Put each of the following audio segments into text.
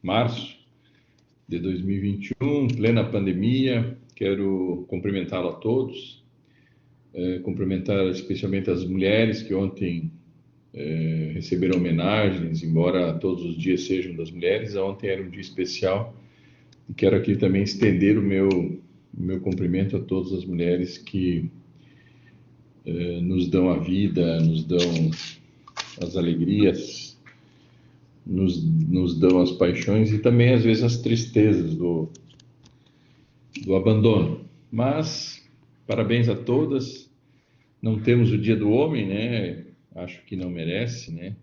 março de 2021, plena pandemia. Quero cumprimentá-lo a todos, cumprimentar especialmente as mulheres que ontem receberam homenagens, embora todos os dias sejam das mulheres. Ontem era um dia especial e quero aqui também estender o meu cumprimento a todas as mulheres que nos dão a vida, nos dão as alegrias, nos dão as paixões e também às vezes as tristezas do abandono. Mas parabéns a todas. Não temos o Dia do Homem, né? Acho que não merece, né?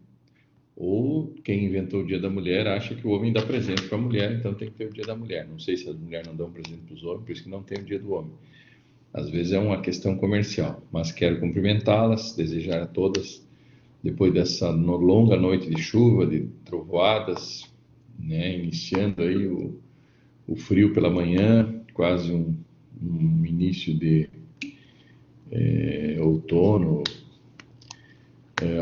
Ou quem inventou o Dia da Mulher acha que o homem dá presente para a mulher, então tem que ter o Dia da Mulher. Não sei se as mulheres não dão presente para os homens, por isso que não tem o Dia do Homem. Às vezes é uma questão comercial, mas quero cumprimentá-las, desejar a todas, depois dessa longa noite de chuva, de trovoadas, né, iniciando aí o frio pela manhã, quase um início de outono.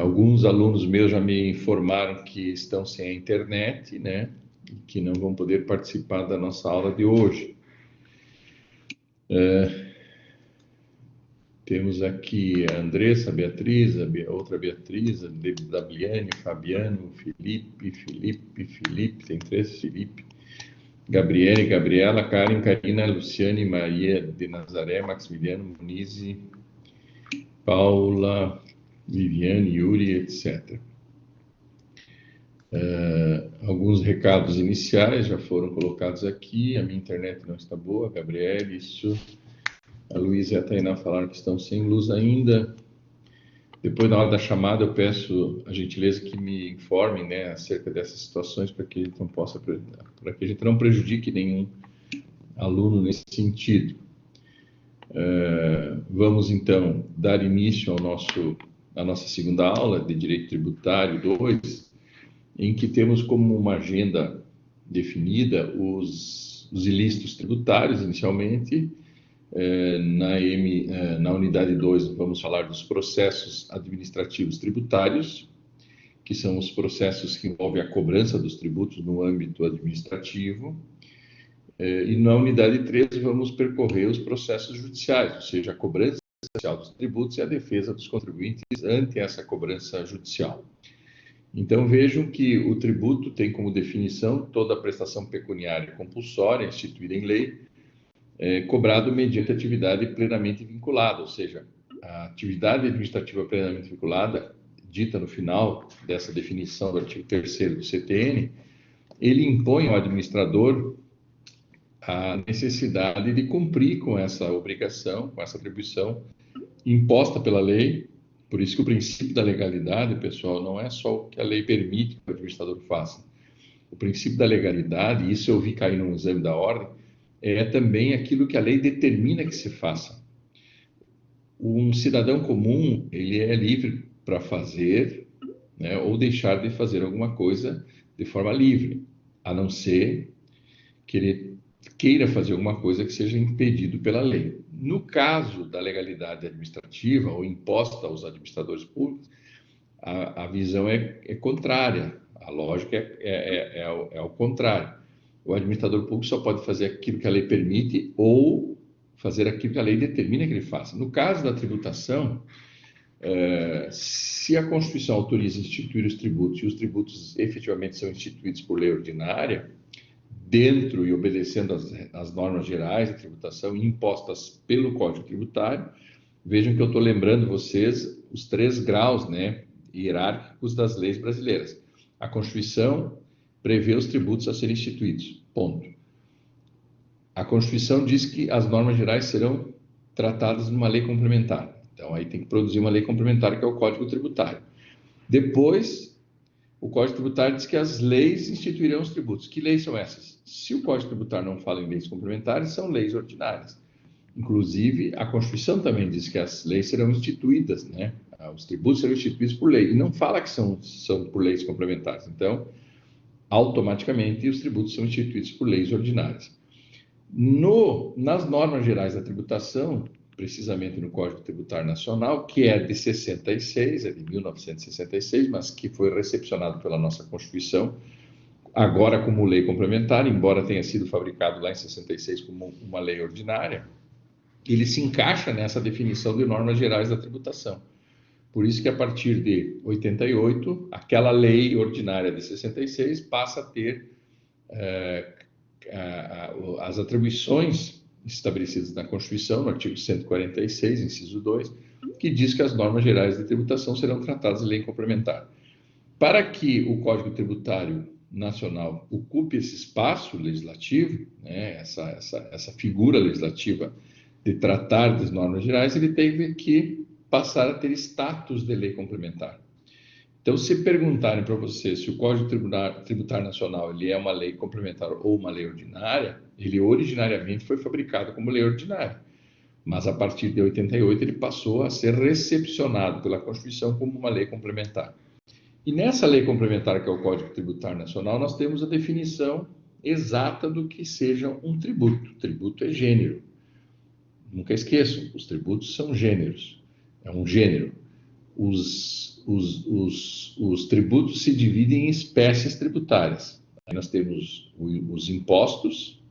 Alguns alunos meus já me informaram que estão sem a internet, né, e que não vão poder participar da nossa aula de hoje. Temos aqui a Andressa, a Beatriz, a outra Beatriz, a Dabliane, Fabiano, Felipe, tem 3 Felipe, Gabriele, Gabriela, Karen, Karina, Luciane, Maria de Nazaré, Maximiliano, Munize, Paula, Viviane, Yuri, etc. Alguns recados iniciais já foram colocados aqui. A minha internet não está boa, Gabriele, isso. A Luísa e a Tainá falaram que estão sem luz ainda. Depois, na hora da chamada, eu peço a gentileza que me informem, né, acerca dessas situações, para que a gente não prejudique nenhum aluno nesse sentido. Vamos, então, dar início à nossa segunda aula de Direito Tributário 2, em que temos como uma agenda definida os ilícitos tributários, inicialmente. Na unidade 2, vamos falar dos processos administrativos tributários, que são os processos que envolvem a cobrança dos tributos no âmbito administrativo. E na unidade 3, vamos percorrer os processos judiciais, ou seja, a cobrança judicial dos tributos e a defesa dos contribuintes ante essa cobrança judicial. Então, vejam que o tributo tem como definição toda a prestação pecuniária compulsória instituída em lei, cobrado mediante atividade plenamente vinculada, ou seja, a atividade administrativa plenamente vinculada, dita no final dessa definição do artigo 3º do CTN, ele impõe ao administrador a necessidade de cumprir com essa obrigação, com essa atribuição imposta pela lei. Por isso que o princípio da legalidade, pessoal, não é só o que a lei permite que o administrador faça. O princípio da legalidade, e isso eu vi cair no exame da ordem, é também aquilo que a lei determina que se faça. Um cidadão comum, ele é livre para fazer, né, ou deixar de fazer alguma coisa de forma livre, a não ser que ele queira fazer alguma coisa que seja impedido pela lei. No caso da legalidade administrativa, ou imposta aos administradores públicos, a visão é contrária, a lógica é ao contrário. O administrador público só pode fazer aquilo que a lei permite ou fazer aquilo que a lei determina que ele faça. No caso da tributação, se a Constituição autoriza instituir os tributos e os tributos efetivamente são instituídos por lei ordinária, dentro e obedecendo as normas gerais de tributação impostas pelo Código Tributário, vejam que eu estou lembrando vocês os 3 graus, né, hierárquicos das leis brasileiras. A Constituição prevê os tributos a serem instituídos, ponto. A Constituição diz que as normas gerais serão tratadas numa lei complementar. Então, aí tem que produzir uma lei complementar, que é o Código Tributário. Depois, o Código Tributário diz que as leis instituirão os tributos. Que leis são essas? Se o Código Tributário não fala em leis complementares, são leis ordinárias. Inclusive, a Constituição também diz que as leis serão instituídas, né? Os tributos serão instituídos por lei. E não fala que são por leis complementares. Então, automaticamente, os tributos são instituídos por leis ordinárias. Nas normas gerais da tributação, precisamente no Código Tributário Nacional, que é de 66, é de 1966, mas que foi recepcionado pela nossa Constituição, agora como lei complementar, embora tenha sido fabricado lá em 66 como uma lei ordinária, ele se encaixa nessa definição de normas gerais da tributação. Por isso que a partir de 88, aquela lei ordinária de 66 passa a ter as atribuições estabelecidas na Constituição, no artigo 146, inciso 2, que diz que as normas gerais de tributação serão tratadas em lei complementar. Para que o Código Tributário Nacional ocupe esse espaço legislativo, né, essa figura legislativa de tratar das normas gerais, ele teve que passar a ter status de lei complementar. Então, se perguntarem para você se o Código Tributário Nacional ele é uma lei complementar ou uma lei ordinária, ele originariamente foi fabricado como lei ordinária, mas a partir de 88 ele passou a ser recepcionado pela Constituição como uma lei complementar. E nessa lei complementar, que é o Código Tributário Nacional, nós temos a definição exata do que seja um tributo. Tributo é gênero. Nunca esqueçam, os tributos são gêneros. É um gênero. Os tributos se dividem em espécies tributárias. Aí nós temos os impostos,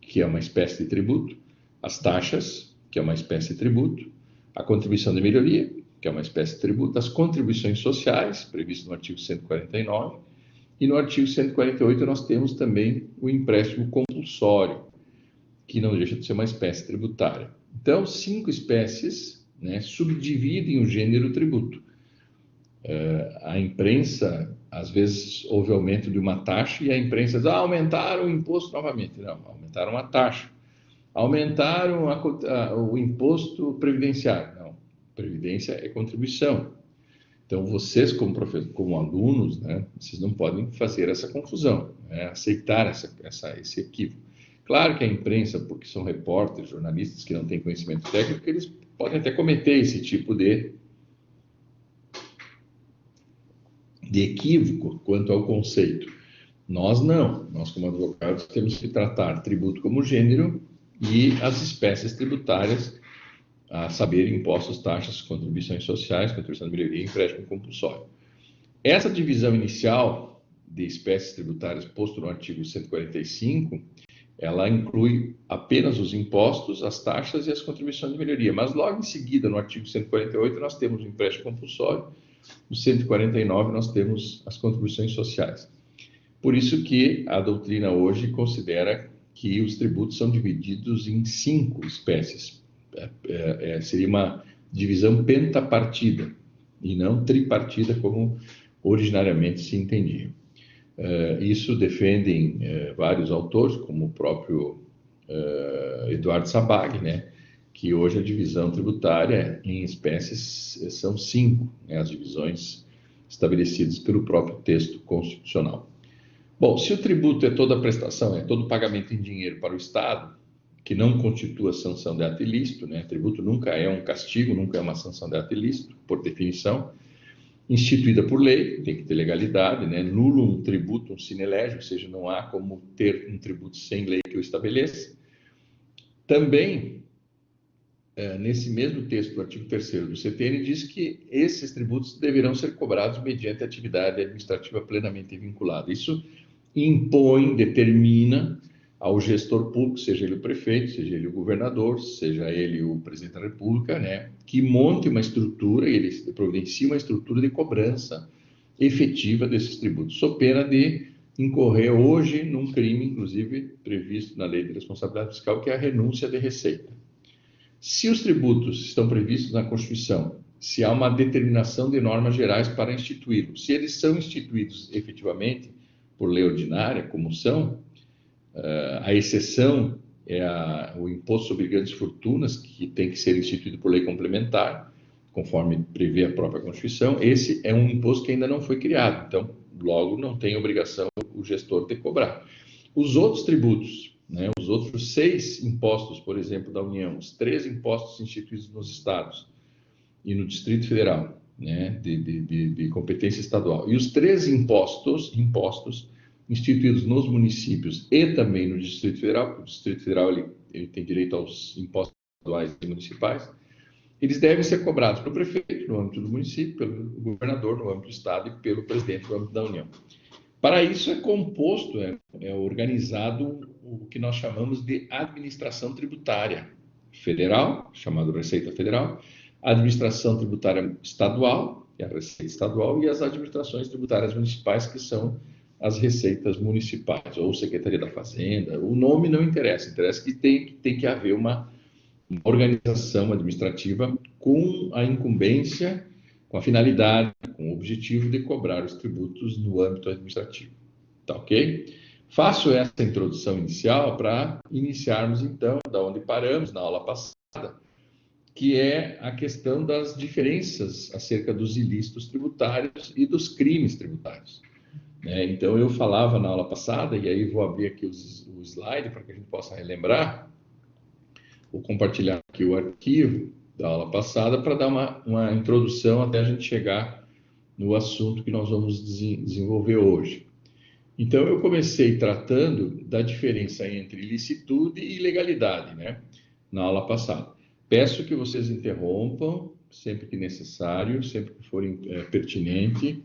que é uma espécie de tributo, as taxas, que é uma espécie de tributo, a contribuição de melhoria, que é uma espécie de tributo, as contribuições sociais, previsto no artigo 149, e no artigo 148 nós temos também o empréstimo compulsório, que não deixa de ser uma espécie tributária. Então, 5 espécies, né, subdividem o gênero tributo. A imprensa, às vezes, houve aumento de uma taxa e a imprensa diz, aumentaram o imposto novamente. Não, aumentaram a taxa. Aumentaram o imposto previdenciário. Não, previdência é contribuição. Então, vocês, como alunos, né, vocês não podem fazer essa confusão, né, aceitar esse equívoco. Claro que a imprensa, porque são repórteres, jornalistas que não têm conhecimento técnico, eles podem até cometer esse tipo de equívoco quanto ao conceito. Nós não. Nós, como advogados, temos que tratar tributo como gênero e as espécies tributárias, a saber, impostos, taxas, contribuições sociais, contribuição de melhoria e empréstimo compulsório. Essa divisão inicial de espécies tributárias posto no artigo 145, ela inclui apenas os impostos, as taxas e as contribuições de melhoria. Mas logo em seguida, no artigo 148, nós temos o empréstimo compulsório, no 149 nós temos as contribuições sociais. Por isso que a doutrina hoje considera que os tributos são divididos em 5 espécies. Seria uma divisão pentapartida e não tripartida como originariamente se entendia. Isso defendem vários autores, como o próprio Eduardo Sabag, né, que hoje a divisão tributária em espécies são 5, né, as divisões estabelecidas pelo próprio texto constitucional. Bom, se o tributo é toda prestação, é todo pagamento em dinheiro para o Estado, que não constitua sanção de ato ilícito, né? Tributo nunca é um castigo, nunca é uma sanção de ato ilícito, por definição, instituída por lei, tem que ter legalidade, né? Nullum tributum sine lege, ou seja, não há como ter um tributo sem lei que o estabeleça. Também, nesse mesmo texto do artigo 3º do CTN, diz que esses tributos deverão ser cobrados mediante atividade administrativa plenamente vinculada. Isso impõe, determina ao gestor público, seja ele o prefeito, seja ele o governador, seja ele o presidente da República, né, que monte uma estrutura, ele providencie uma estrutura de cobrança efetiva desses tributos, sob pena de incorrer hoje num crime, inclusive previsto na Lei de Responsabilidade Fiscal, que é a renúncia de receita. Se os tributos estão previstos na Constituição, se há uma determinação de normas gerais para instituí-los, se eles são instituídos efetivamente por lei ordinária, como são, a exceção é o imposto sobre grandes fortunas, que tem que ser instituído por lei complementar, conforme prevê a própria Constituição. Esse é um imposto que ainda não foi criado, então, logo, não tem obrigação o gestor de cobrar. Os outros tributos, né, os outros 6 impostos, por exemplo, da União, os 3 impostos instituídos nos estados e no Distrito Federal, né, de competência estadual, e os 3 impostos instituídos nos municípios e também no Distrito Federal, porque o Distrito Federal ele tem direito aos impostos estaduais e municipais, eles devem ser cobrados pelo prefeito no âmbito do município, pelo governador no âmbito do estado e pelo presidente no âmbito da União. Para isso é composto, é organizado o que nós chamamos de administração tributária federal, chamado Receita Federal, a administração tributária estadual, que é a Receita Estadual, e as administrações tributárias municipais, que são as receitas municipais, ou Secretaria da Fazenda. O nome não interessa, interessa que tem que haver uma organização administrativa com a incumbência, com a finalidade, com o objetivo de cobrar os tributos no âmbito administrativo. Tá ok? Faço essa introdução inicial para iniciarmos, então, da onde paramos na aula passada, que é a questão das diferenças acerca dos ilícitos tributários e dos crimes tributários. Então, eu falava na aula passada, e aí vou abrir aqui o slide para que a gente possa relembrar. Vou compartilhar aqui o arquivo da aula passada para dar uma introdução até a gente chegar no assunto que nós vamos desenvolver hoje. Então, eu comecei tratando da diferença entre ilicitude e ilegalidade, na aula passada. Peço que vocês interrompam sempre que necessário, sempre que for pertinente,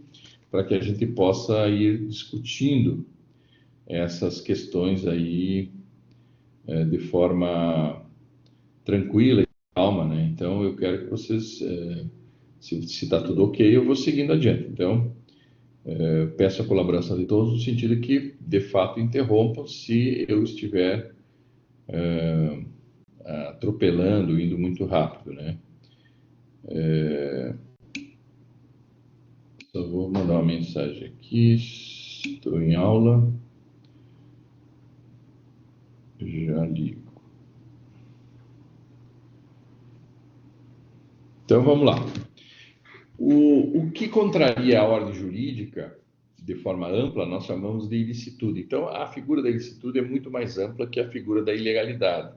para que a gente possa ir discutindo essas questões aí de forma tranquila e calma, Então, eu quero que vocês, se está tudo ok, eu vou seguindo adiante. Então, peço a colaboração de todos no sentido que, de fato, interrompam se eu estiver atropelando, indo muito rápido, Só vou mandar uma mensagem aqui. Estou em aula. Já ligo. Então, vamos lá. O que contraria a ordem jurídica, de forma ampla, nós chamamos de ilicitude. Então, a figura da ilicitude é muito mais ampla que a figura da ilegalidade.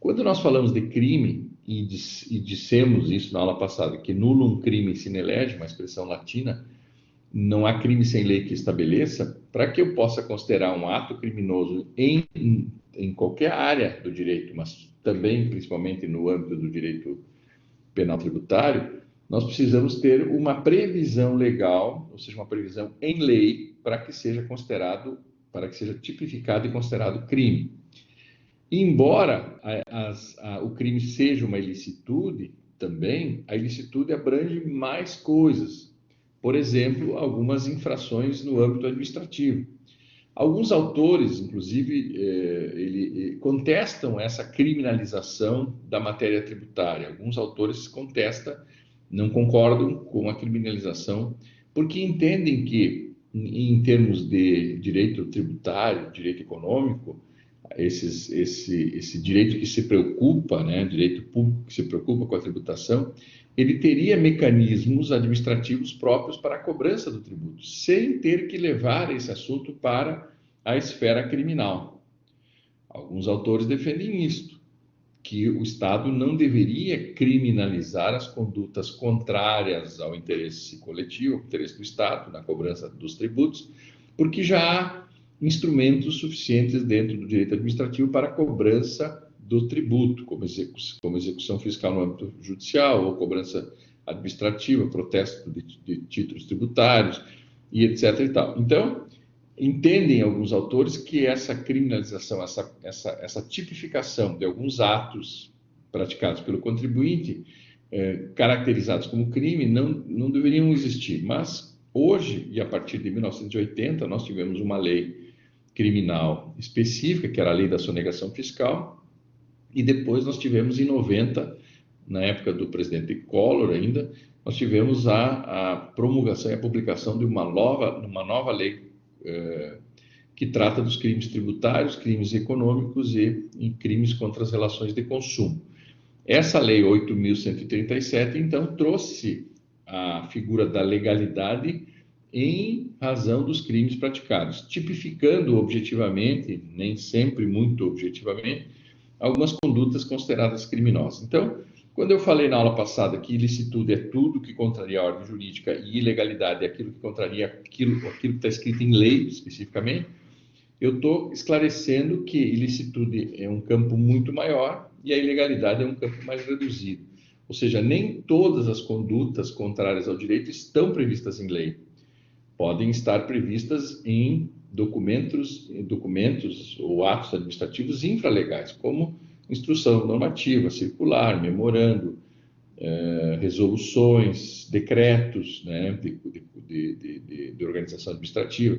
Quando nós falamos de crime, e dissemos isso na aula passada, que nullum crime sine lege, uma expressão latina, não há crime sem lei que estabeleça, para que eu possa considerar um ato criminoso em qualquer área do direito, mas também, principalmente no âmbito do direito penal tributário, nós precisamos ter uma previsão legal, ou seja, uma previsão em lei, para que seja tipificado e considerado crime. Embora o crime seja uma ilicitude, também, a ilicitude abrange mais coisas. Por exemplo, algumas infrações no âmbito administrativo. Alguns autores, inclusive, contestam essa criminalização da matéria tributária. Alguns autores contestam, não concordam com a criminalização, porque entendem que, em termos de direito tributário, direito econômico, esse direito que se preocupa, direito público que se preocupa com a tributação, ele teria mecanismos administrativos próprios para a cobrança do tributo, sem ter que levar esse assunto para a esfera criminal. Alguns autores defendem isto, que o Estado não deveria criminalizar as condutas contrárias ao interesse coletivo, ao interesse do Estado, na cobrança dos tributos, porque já há instrumentos suficientes dentro do direito administrativo para a cobrança do tributo, como execução fiscal no âmbito judicial, ou cobrança administrativa, protesto de títulos tributários, e etc. e tal. Então, entendem alguns autores que essa criminalização, essa tipificação de alguns atos praticados pelo contribuinte, caracterizados como crime, não deveriam existir. Mas, hoje, e a partir de 1980, nós tivemos uma lei criminal específica, que era a lei da sonegação fiscal, e depois nós tivemos em 90, na época do presidente Collor ainda, nós tivemos a promulgação e a publicação de uma nova lei que trata dos crimes tributários, crimes econômicos e crimes contra as relações de consumo. Essa lei 8.137, então, trouxe a figura da legalidade em razão dos crimes praticados, tipificando objetivamente, nem sempre muito objetivamente, algumas condutas consideradas criminosas. Então, quando eu falei na aula passada que ilicitude é tudo que contraria a ordem jurídica e ilegalidade é aquilo que contraria aquilo que está escrito em lei, especificamente, eu estou esclarecendo que ilicitude é um campo muito maior e a ilegalidade é um campo mais reduzido. Ou seja, nem todas as condutas contrárias ao direito estão previstas em lei. podem estar previstas em documentos ou atos administrativos infralegais, como instrução normativa, circular, memorando, resoluções, decretos, né, de organização administrativa.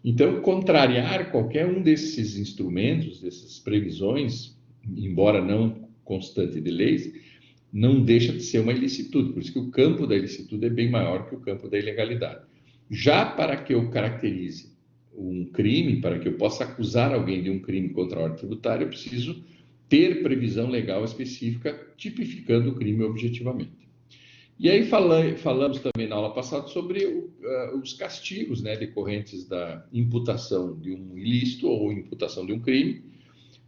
Então, contrariar qualquer um desses instrumentos, dessas previsões, embora não constante de leis, não deixa de ser uma ilicitude. Por isso que o campo da ilicitude é bem maior que o campo da ilegalidade. Já para que eu caracterize um crime, para que eu possa acusar alguém de um crime contra a ordem tributária, eu preciso ter previsão legal específica tipificando o crime objetivamente. E aí falamos também na aula passada sobre os castigos, né, decorrentes da imputação de um ilícito ou imputação de um crime,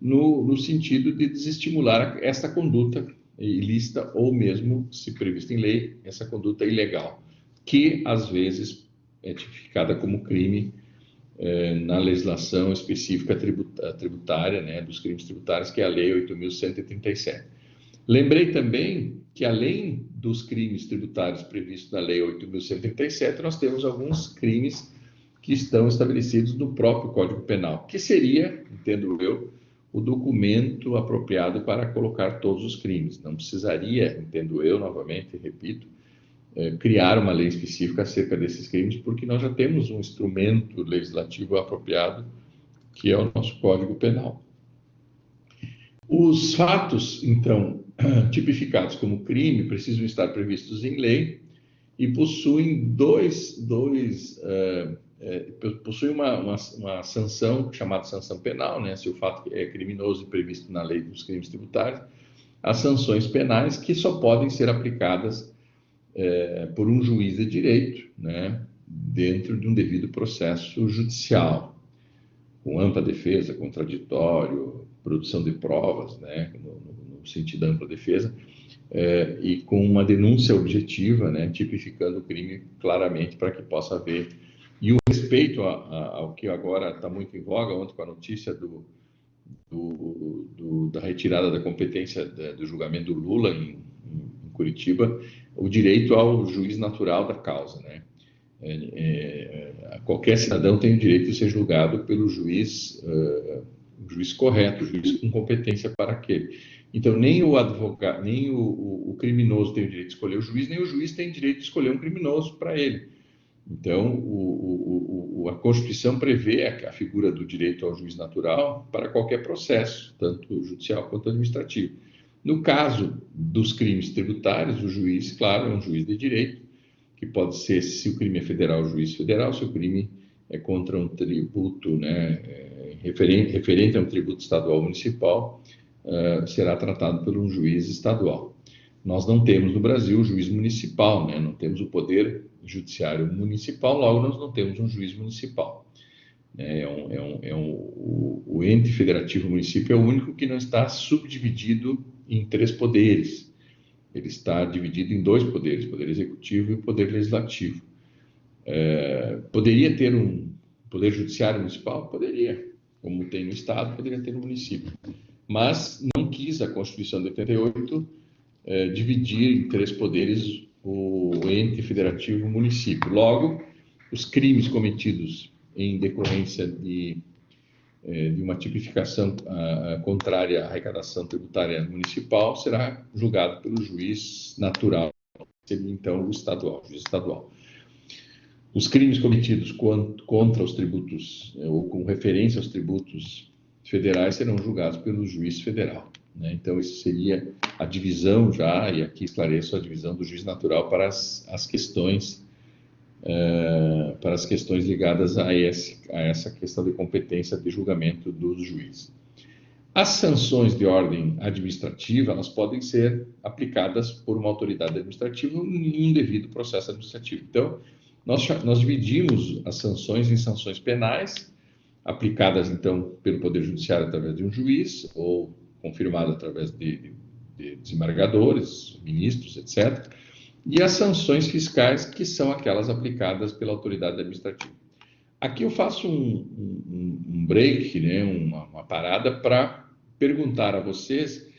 no sentido de desestimular essa conduta ilícita ou mesmo, se prevista em lei, essa conduta ilegal, que às vezes é tipificada como crime na legislação específica tributária, né, dos crimes tributários, que é a Lei 8.137. Lembrei também que, além dos crimes tributários previstos na Lei 8.137, nós temos alguns crimes que estão estabelecidos no próprio Código Penal, que seria, entendo eu, o documento apropriado para colocar todos os crimes. Não precisaria, entendo eu, novamente, repito, criar uma lei específica acerca desses crimes, porque nós já temos um instrumento legislativo apropriado, que é o nosso Código Penal. Os fatos, então, tipificados como crime, precisam estar previstos em lei e possuem possuem uma sanção chamada sanção penal, né? Se o fato é criminoso e previsto na lei dos crimes tributários, as sanções penais que só podem ser aplicadas por um juiz de direito, né? Dentro de um devido processo judicial, com ampla defesa, contraditório, produção de provas, né? No sentido da ampla defesa, e com uma denúncia objetiva, né? Tipificando o crime claramente para que possa haver. E o respeito ao que agora está muito em voga, ontem com a notícia da retirada da competência do julgamento do Lula em Curitiba, o direito ao juiz natural da causa, né? Qualquer cidadão tem o direito de ser julgado pelo juiz correto, o juiz com competência para aquele. Então, nem o advogado, nem o criminoso tem o direito de escolher o juiz, nem o juiz tem o direito de escolher um criminoso para ele. Então, a Constituição prevê a figura do direito ao juiz natural para qualquer processo, tanto judicial quanto administrativo. No caso dos crimes tributários, o juiz, claro, é um juiz de direito, que pode ser, se o crime é federal, o juiz federal, se o crime é contra um tributo, né, referente a um tributo estadual ou municipal, será tratado por um juiz estadual. Nós não temos no Brasil o juiz municipal, né, não temos o poder judiciário municipal, logo nós não temos um juiz municipal. O ente federativo município é o único que não está subdividido em 3 poderes. Ele está dividido em 2 poderes, o poder executivo e o poder legislativo. Poderia ter um poder judiciário municipal? Poderia. Como tem no estado, poderia ter no município. Mas não quis a Constituição de 88 dividir em 3 poderes o ente federativo e o município. Logo, os crimes cometidos em decorrência de uma tipificação contrária à arrecadação tributária municipal será julgado pelo juiz natural, seria então o juiz estadual. Os crimes cometidos contra os tributos ou com referência aos tributos federais serão julgados pelo juiz federal, né? Então, isso seria a divisão já, e aqui esclareço a divisão do juiz natural para as questões ligadas a essa questão de competência de julgamento dos juízes. As sanções de ordem administrativa, elas podem ser aplicadas por uma autoridade administrativa em um devido processo administrativo. Então, nós dividimos as sanções em sanções penais, aplicadas, então, pelo Poder Judiciário através de um juiz, ou confirmada através de desembargadores, ministros, etc., e as sanções fiscais, que são aquelas aplicadas pela autoridade administrativa. Aqui eu faço um break, né, uma parada, para perguntar a vocês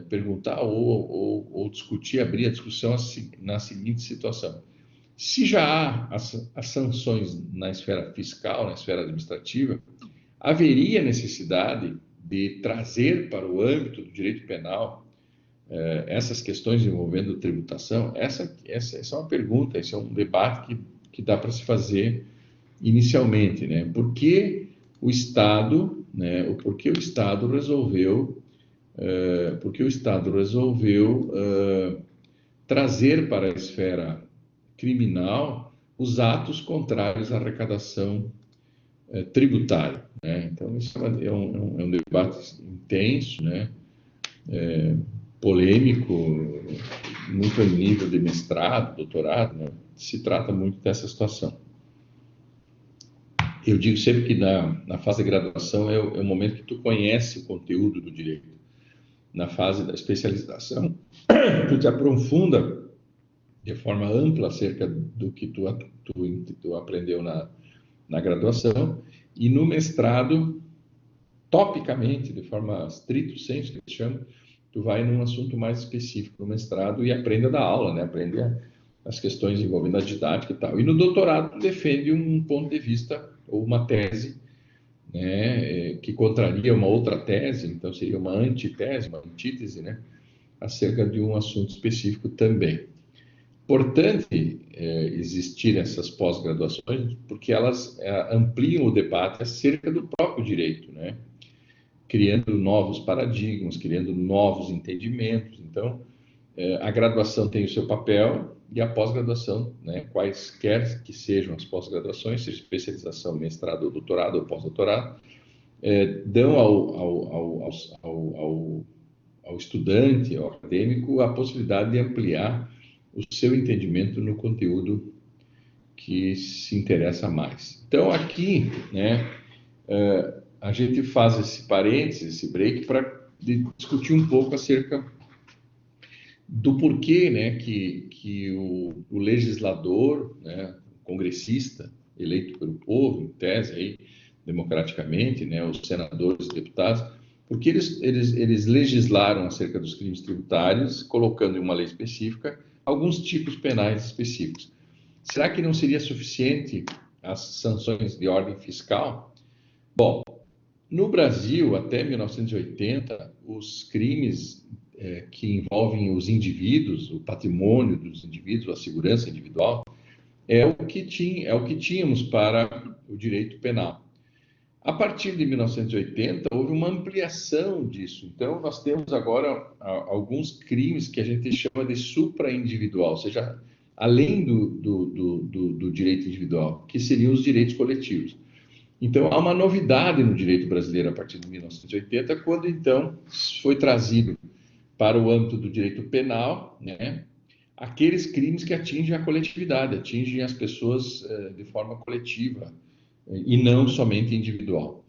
perguntar ou discutir, abrir a discussão na seguinte situação. Se já há as sanções na esfera fiscal, na esfera administrativa, haveria necessidade de trazer para o âmbito do direito penal essas questões envolvendo tributação? Essa é uma pergunta, esse é um debate que dá para se fazer inicialmente, né? Por que o Estado, né? Por que o Estado resolveu, trazer para a esfera criminal os atos contrários à arrecadação tributária, né? Então, isso é um debate intenso, né? Polêmico, muito a nível de mestrado, doutorado, né? Se trata muito dessa situação. Eu digo sempre que na fase de graduação é o momento que tu conhece o conteúdo do direito. Na fase da especialização, tu te aprofunda de forma ampla acerca do que tu aprendeu na graduação, e no mestrado, topicamente, de forma stricto sensu, que se chama, tu vai num assunto mais específico no mestrado e aprende a dar aula, né? Aprende as questões envolvendo a didática e tal. E no doutorado, tu defende um ponto de vista ou uma tese, né, que contraria uma outra tese, então seria uma antitese, uma antítese, né, acerca de um assunto específico também. Importante existir essas pós-graduações, porque elas ampliam o debate acerca do próprio direito, né? Criando novos paradigmas, criando novos entendimentos. Então, a graduação tem o seu papel e a pós-graduação, né? Quaisquer que sejam as pós-graduações, seja especialização, mestrado, doutorado ou pós-doutorado, dão ao estudante, ao acadêmico, a possibilidade de ampliar o seu entendimento no conteúdo que se interessa mais. Então, aqui, né, a gente faz esse parênteses, esse break, para discutir um pouco acerca do porquê, né, que o legislador, né, o congressista, eleito pelo povo, em tese, aí, democraticamente, né, os senadores e deputados, porque eles legislaram acerca dos crimes tributários, colocando em uma lei específica alguns tipos penais específicos. Será que não seria suficiente as sanções de ordem fiscal? Bom, no Brasil, até 1980, os crimes que envolvem os indivíduos, o patrimônio dos indivíduos, a segurança individual, é o que tínhamos para o direito penal. A partir de 1980, houve uma ampliação disso. Então, nós temos agora alguns crimes que a gente chama de supra-individual, ou seja, além do direito individual, que seriam os direitos coletivos. Então, há uma novidade no direito brasileiro a partir de 1980, quando, então, foi trazido para o âmbito do direito penal, né, aqueles crimes que atingem a coletividade, atingem as pessoas de forma coletiva, e não somente individual.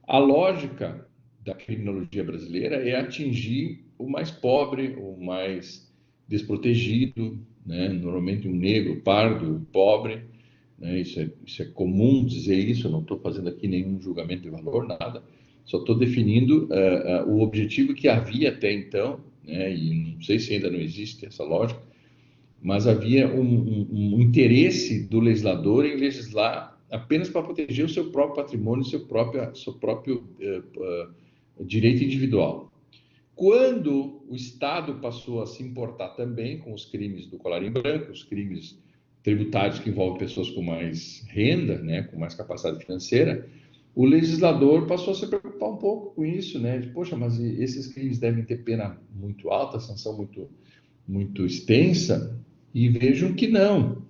A lógica da criminologia brasileira é atingir o mais pobre, o mais desprotegido, né? Normalmente um negro, pardo, pobre, né? Isso é comum dizer isso, eu não estou fazendo aqui nenhum julgamento de valor, nada, só estou definindo o objetivo que havia até então, né? E não sei se ainda não existe essa lógica, mas havia um interesse do legislador em legislar apenas para proteger o seu próprio patrimônio, seu próprio direito individual. Quando o Estado passou a se importar também com os crimes do colarinho branco, os crimes tributários que envolvem pessoas com mais renda, né, com mais capacidade financeira, o legislador passou a se preocupar um pouco com isso, né? Poxa, mas esses crimes devem ter pena muito alta, sanção muito extensa, e vejam que não.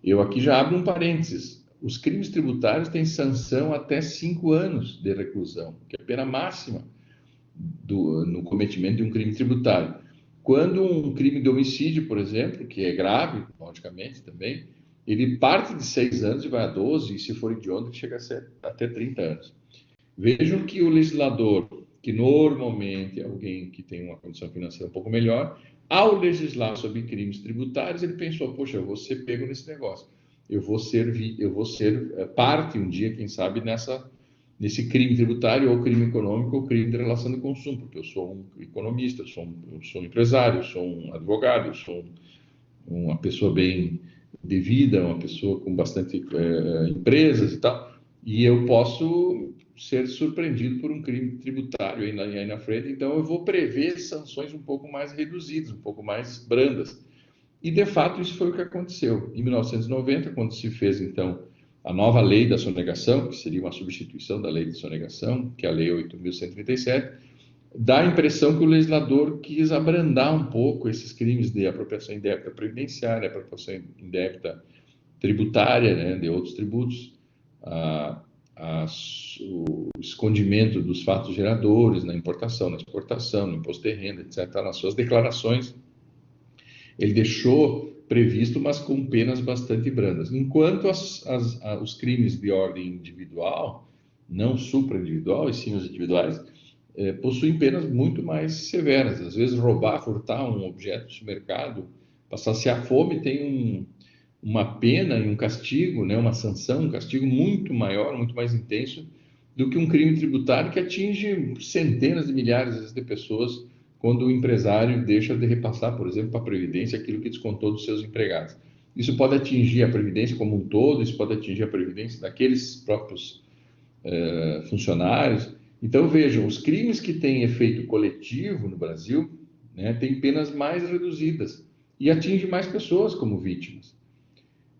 Eu aqui já abro um parênteses. Os crimes tributários têm sanção até 5 anos de reclusão, que é a pena máxima no cometimento de um crime tributário. Quando um crime de homicídio, por exemplo, que é grave, logicamente também, ele parte de 6 anos e vai a 12, e se for hediondo, chega a ser até 30 anos. Vejam que o legislador, que normalmente é alguém que tem uma condição financeira um pouco melhor, ao legislar sobre crimes tributários, ele pensou, poxa, eu vou ser pego nesse negócio. Eu vou ser parte um dia, quem sabe, nesse crime tributário, ou crime econômico, ou crime de relação de consumo, porque eu sou um economista, eu sou um empresário, eu sou um advogado, eu sou uma pessoa bem devida, uma pessoa com bastante empresas e tal, e eu posso ser surpreendido por um crime tributário aí na frente, então eu vou prever sanções um pouco mais reduzidas, um pouco mais brandas. E, de fato, isso foi o que aconteceu. Em 1990, quando se fez, então, a nova lei da sonegação, que seria uma substituição da lei de sonegação, que é a Lei 8.137, dá a impressão que o legislador quis abrandar um pouco esses crimes de apropriação indébita previdenciária, apropriação indébita tributária, né, de outros tributos, o escondimento dos fatos geradores na importação, na exportação, no imposto de renda, etc., nas suas declarações. Ele deixou previsto, mas com penas bastante brandas. Enquanto os crimes de ordem individual, não supra-individual, e sim os individuais, possuem penas muito mais severas. Às vezes, roubar, furtar um objeto do supermercado, passar saciar fome, tem uma pena e um castigo, né, uma sanção, um castigo muito maior, muito mais intenso do que um crime tributário que atinge centenas de milhares às vezes, de pessoas quando o empresário deixa de repassar, por exemplo, para a Previdência aquilo que descontou dos seus empregados. Isso pode atingir a Previdência como um todo, isso pode atingir a Previdência daqueles próprios funcionários. Então, vejam, os crimes que têm efeito coletivo no Brasil, né, têm penas mais reduzidas e atingem mais pessoas como vítimas.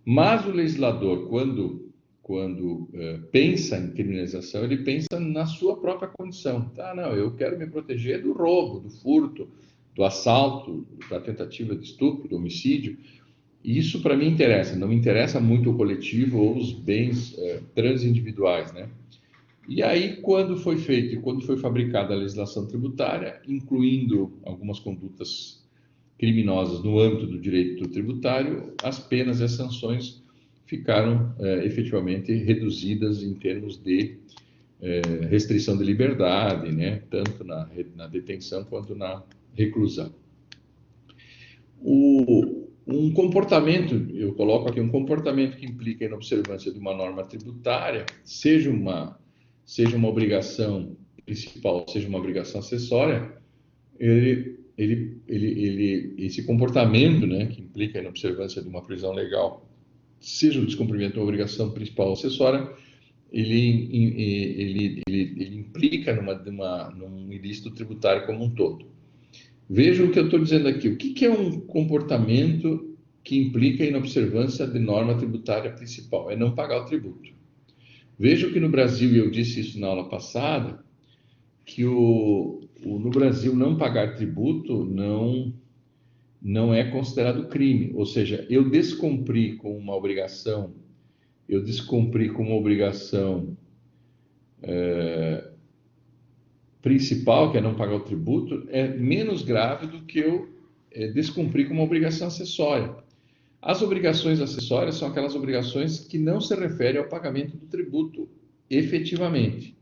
Mas o legislador, quando pensa em criminalização, ele pensa na sua própria condição. Tá, não, eu quero me proteger do roubo, do furto, do assalto, da tentativa de estupro, do homicídio. Isso para mim interessa, não me interessa muito o coletivo ou os bens transindividuais, né? E aí, quando foi fabricada a legislação tributária, incluindo algumas condutas criminosas no âmbito do direito tributário, as penas e as sanções ficaram efetivamente reduzidas em termos de restrição de liberdade, né, tanto na detenção quanto na reclusão. Um comportamento, eu coloco aqui, um comportamento que implica a inobservância de uma norma tributária, seja uma obrigação principal, seja uma obrigação acessória, esse comportamento, né, que implica a inobservância de uma previsão legal, seja o descumprimento de uma obrigação principal ou acessória, ele implica num ilícito tributário como um todo. Vejam o que eu estou dizendo aqui. O que é um comportamento que implica a inobservância de norma tributária principal? É não pagar o tributo. Vejam que no Brasil, e eu disse isso na aula passada, que no Brasil não pagar tributo não é considerado crime. Ou seja, eu descumpri com uma obrigação principal, que é não pagar o tributo, é menos grave do que eu descumprir com uma obrigação acessória. As obrigações acessórias são aquelas obrigações que não se referem ao pagamento do tributo efetivamente.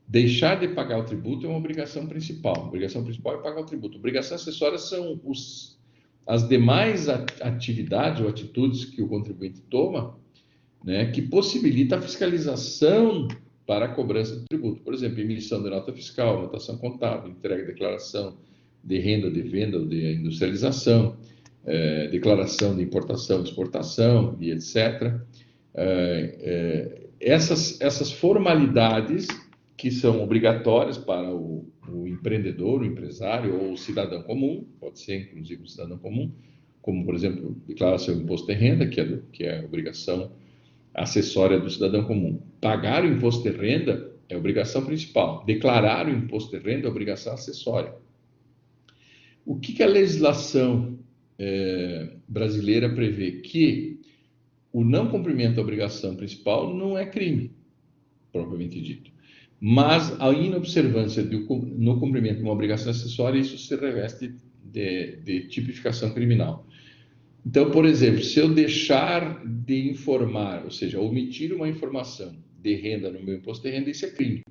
Deixar de pagar o tributo é uma obrigação principal. A obrigação principal é pagar o tributo. Obrigações acessórias são as demais atividades ou atitudes que o contribuinte toma, né, que possibilita a fiscalização para a cobrança do tributo. Por exemplo, emissão de nota fiscal, anotação contábil, entrega de declaração de renda, de venda ou de industrialização, declaração de importação, exportação e etc. Essas formalidades que são obrigatórias para o empreendedor, o empresário ou o cidadão comum, pode ser inclusive o cidadão comum, como, por exemplo, declarar seu imposto de renda, que é a obrigação acessória do cidadão comum. Pagar o imposto de renda é a obrigação principal. Declarar o imposto de renda é a obrigação acessória. O que a legislação brasileira prevê? Que o não cumprimento da obrigação principal não é crime, propriamente dito. Mas a inobservância no cumprimento de uma obrigação acessória, isso se reveste de tipificação criminal. Então, por exemplo, se eu deixar de informar, ou seja, omitir uma informação de renda no meu imposto de renda, isso é crime.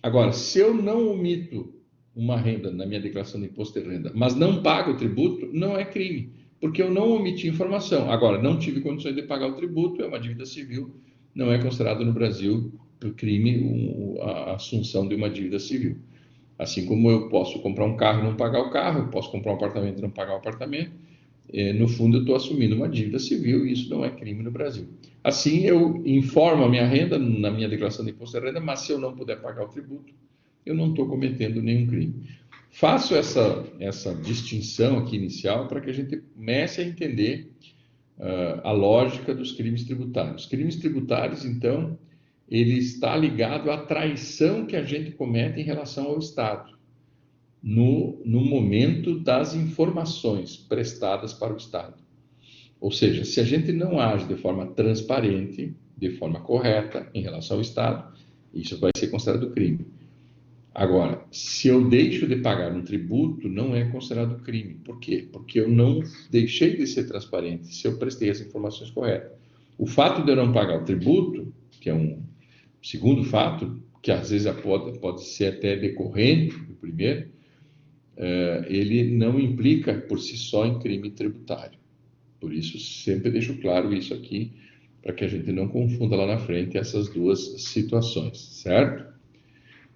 Agora, se eu não omito uma renda na minha declaração de imposto de renda, mas não pago o tributo, não é crime, porque eu não omiti informação. Agora, não tive condições de pagar o tributo, é uma dívida civil, não é considerado no Brasil crime a assunção de uma dívida civil. Assim como eu posso comprar um carro e não pagar o carro, eu posso comprar um apartamento e não pagar o apartamento, no fundo eu estou assumindo uma dívida civil e isso não é crime no Brasil. Assim, eu informo a minha renda na minha declaração de imposto de renda, mas se eu não puder pagar o tributo, eu não estou cometendo nenhum crime. Faço essa distinção aqui inicial para que a gente comece a entender a lógica dos crimes tributários. Crimes tributários, então, ele está ligado à traição que a gente comete em relação ao Estado, no momento das informações prestadas para o Estado. Ou seja, se a gente não age de forma transparente, de forma correta em relação ao Estado, isso vai ser considerado crime. Agora, se eu deixo de pagar um tributo, não é considerado crime. Por quê? Porque eu não deixei de ser transparente, se eu prestei as informações corretas. O fato de eu não pagar o tributo, que é um segundo fato, que às vezes pode ser até decorrente do primeiro, ele não implica por si só em crime tributário. Por isso, sempre deixo claro isso aqui, para que a gente não confunda lá na frente essas duas situações, certo?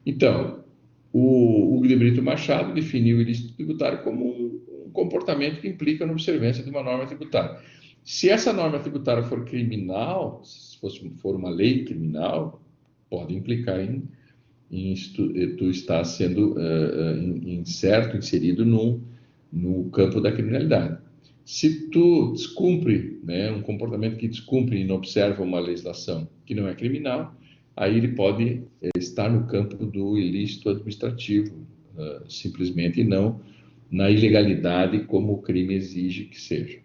Então, o Hugo de Brito Machado definiu o ilícito tributário como um comportamento que implica na observância de uma norma tributária. Se essa norma tributária for criminal, se for uma lei criminal, pode implicar em tu estar sendo inserido no campo da criminalidade. Se tu descumpre, né, um comportamento que descumpre e não observa uma legislação que não é criminal, aí ele pode estar no campo do ilícito administrativo, simplesmente, e não na ilegalidade como o crime exige que seja.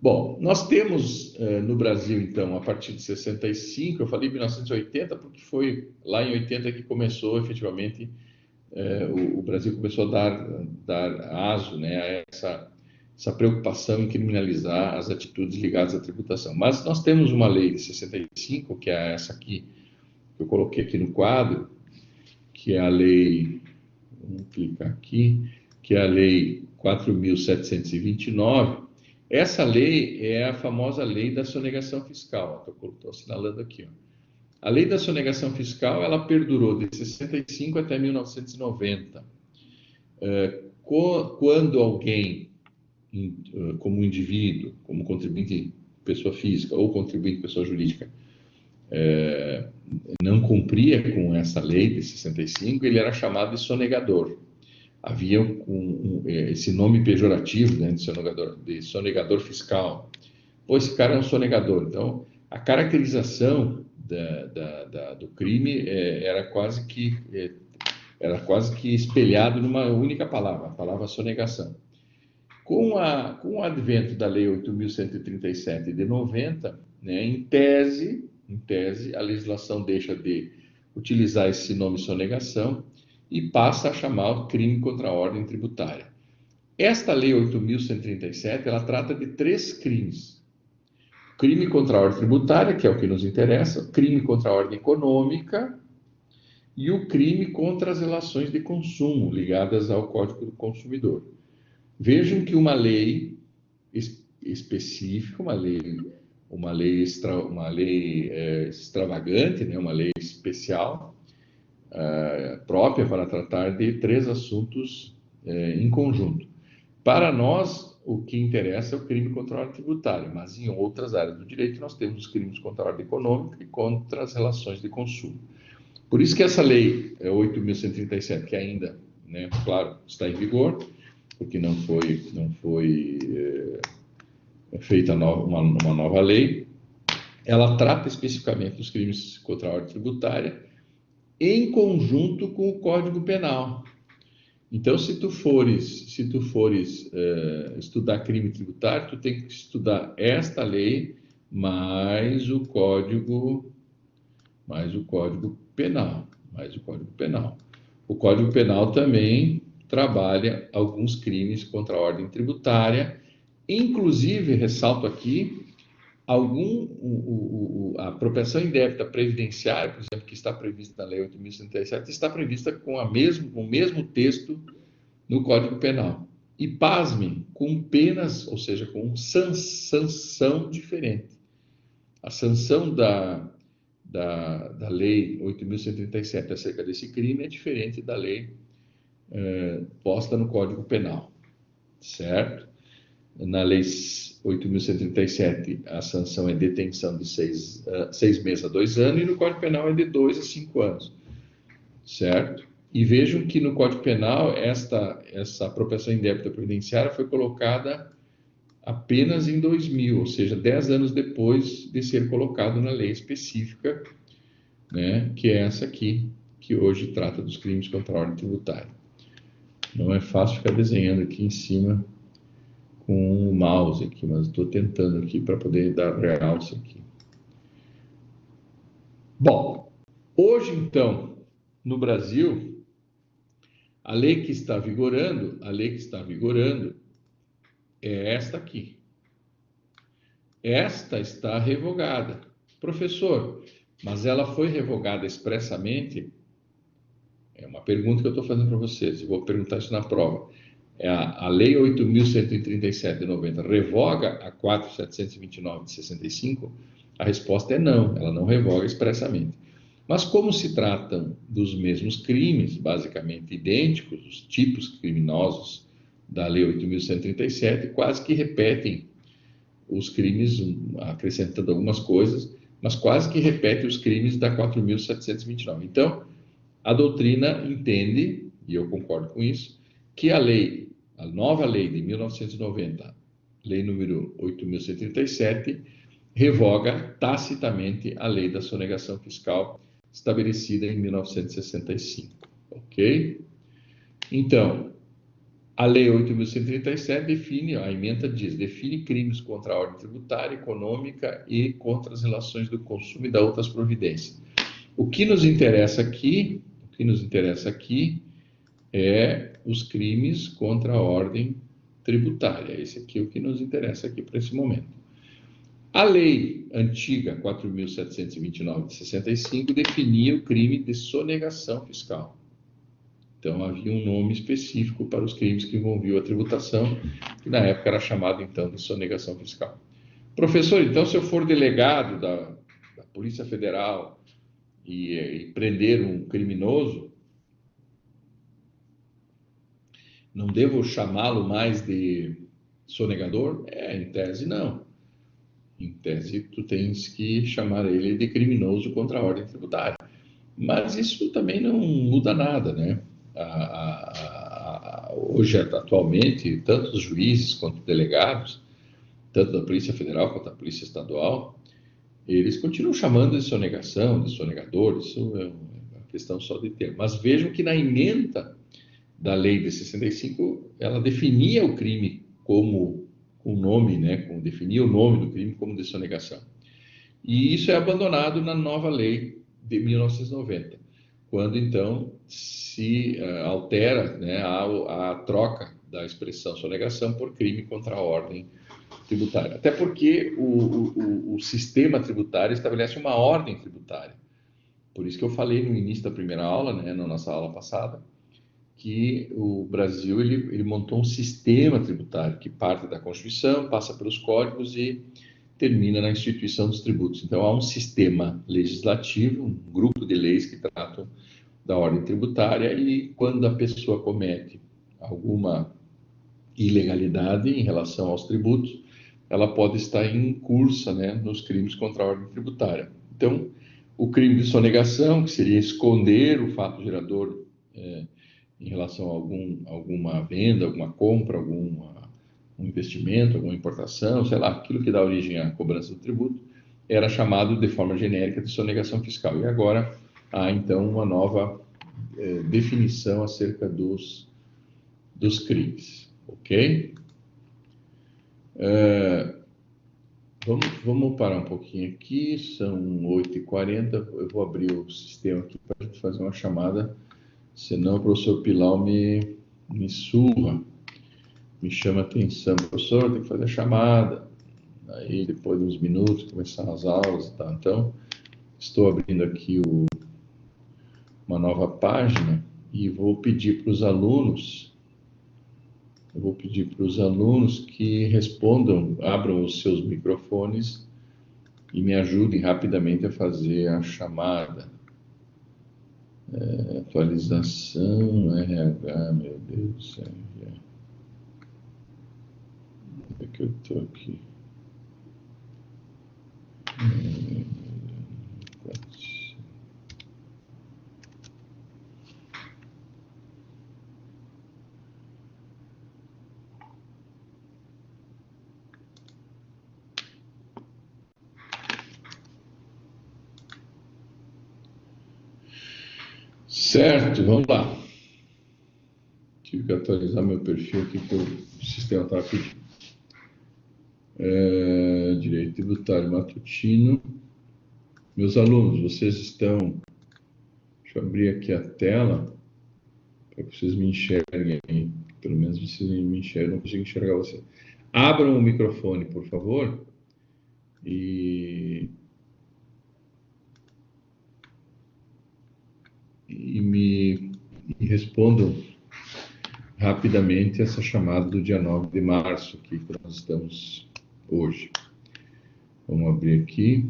Bom, nós temos no Brasil, então, a partir de 65, eu falei 1980 porque foi lá em 80 que começou efetivamente, o Brasil começou a dar aso, né, a essa preocupação em criminalizar as atitudes ligadas à tributação. Mas nós temos uma lei de 65, que é essa aqui, que eu coloquei aqui no quadro, que é a lei, vamos clicar aqui, que é a lei 4.729. Essa lei é a famosa lei da sonegação fiscal. Estou assinalando aqui, ó. A lei da sonegação fiscal, ela perdurou de 65 até 1990. Quando alguém, como indivíduo, como contribuinte pessoa física ou contribuinte pessoa jurídica, não cumpria com essa lei de 65, ele era chamado de sonegador. Havia esse nome pejorativo, né, de sonegador fiscal. Pô, esse cara é um sonegador. Então, a caracterização do crime era quase que espelhado numa única palavra, a palavra sonegação. Com o advento da Lei 8.137 de 90, né, em tese, a legislação deixa de utilizar esse nome sonegação e passa a chamar crime contra a ordem tributária. Esta Lei 8.137, ela trata de 3 crimes. Crime contra a ordem tributária, que é o que nos interessa, crime contra a ordem econômica e o crime contra as relações de consumo ligadas ao Código do Consumidor. Vejam que uma lei específica, uma lei extravagante, né, uma lei especial, própria para tratar de 3 assuntos em conjunto. Para nós, o que interessa é o crime contra a ordem tributária, mas em outras áreas do direito nós temos os crimes contra a ordem econômica e contra as relações de consumo. Por isso que essa lei 8.137, que ainda, né, claro, está em vigor, porque não foi feita uma nova lei, ela trata especificamente dos crimes contra a ordem tributária em conjunto com o Código Penal. Então, se tu fores estudar crime tributário, tu tem que estudar esta lei mais o Código Penal, O Código Penal também trabalha alguns crimes contra a ordem tributária, inclusive, ressalto aqui, a apropriação indébita previdenciária, por exemplo, que está prevista na Lei 8.137, está prevista com o mesmo texto no Código Penal. E, pasmem, com penas, ou seja, com sanção diferente. A sanção da Lei 8.137 acerca desse crime é diferente da lei posta no Código Penal, certo? Na Lei 8.137, a sanção é detenção de 6 meses a 2 anos, e no Código Penal é de 2 a 5 anos, certo? E vejam que no Código Penal, essa apropriação indébita previdenciária foi colocada apenas em 2000, ou seja, 10 anos depois de ser colocado na lei específica, né, que é essa aqui, que hoje trata dos crimes contra a ordem tributária. Não é fácil ficar desenhando aqui em cima com o mouse aqui, mas estou tentando aqui para poder dar realce aqui. Bom, hoje então, no Brasil, a lei que está vigorando é esta aqui. Esta está revogada. Professor, mas ela foi revogada expressamente? É uma pergunta que eu estou fazendo para vocês, e vou perguntar isso na prova. A Lei 8.137 de 90 revoga a 4.729 de 65? A resposta é não, ela não revoga expressamente. Mas como se tratam dos mesmos crimes, basicamente idênticos, os tipos criminosos da Lei 8.137, quase que repetem os crimes, acrescentando algumas coisas, mas quase que repete os crimes da 4.729. Então, a doutrina entende, e eu concordo com isso, que a nova lei de 1990, lei número 8.137, revoga tacitamente a lei da sonegação fiscal estabelecida em 1965, ok? Então, a lei 8.137 define, a ementa diz, define crimes contra a ordem tributária, econômica e contra as relações do consumo e dá outras providências. O que nos interessa aqui é os crimes contra a ordem tributária. Esse aqui é o que nos interessa aqui para esse momento. A lei antiga 4.729 de 65 definia o crime de sonegação fiscal. Então havia um nome específico para os crimes que envolviam a tributação, que na época era chamado então de sonegação fiscal. Professor, então se eu for delegado da Polícia Federal e prender um criminoso, não devo chamá-lo mais de sonegador? Em tese não. Em tese tu tens que chamar ele de criminoso contra a ordem tributária. Mas isso também não muda nada, né? Hoje, atualmente, tanto os juízes quanto delegados, tanto da Polícia Federal quanto da Polícia Estadual, eles continuam chamando de sonegação, de sonegador, isso é uma questão só de termo. Mas vejam que na ementa da lei de 65, ela definia o crime como o nome, né, definia o nome do crime como de sonegação. E isso é abandonado na nova lei de 1990, quando então se altera, né, a troca da expressão sonegação por crime contra a ordem tributária. Até porque o sistema tributário estabelece uma ordem tributária. Por isso que eu falei no início da primeira aula, né, na nossa aula passada, que o Brasil ele montou um sistema tributário que parte da Constituição, passa pelos códigos e termina na instituição dos tributos. Então, há um sistema legislativo, um grupo de leis que tratam da ordem tributária, e quando a pessoa comete alguma ilegalidade em relação aos tributos, ela pode estar incursa, né, nos crimes contra a ordem tributária. Então, o crime de sonegação, que seria esconder o fato gerador em relação a alguma venda, alguma compra, um investimento, alguma importação, sei lá, aquilo que dá origem à cobrança do tributo, era chamado de forma genérica de sonegação fiscal. E agora há, então, uma nova definição acerca dos crimes, ok? Vamos parar um pouquinho aqui, são 8h40, eu vou abrir o sistema aqui para a gente fazer uma chamada, senão o professor Pilau me surra, me chama a atenção. Professor, tem que fazer a chamada, aí depois de uns minutos começar as aulas e tal. Então, estou abrindo aqui uma nova página e vou pedir para os alunos, que respondam, abram os seus microfones e me ajudem rapidamente a fazer a chamada. Atualização, RH, meu Deus do céu. É que eu estou aqui. Certo, vamos lá. Tive que atualizar meu perfil aqui, que o sistema estava pedindo. Direito tributário matutino. Meus alunos, vocês estão... Deixa eu abrir aqui a tela para que vocês me enxerguem. Pelo menos vocês me enxergam, não consigo enxergar você. Abram o microfone, por favor, e me respondam rapidamente essa chamada do dia 9 de março, aqui que nós estamos hoje. Vamos abrir aqui.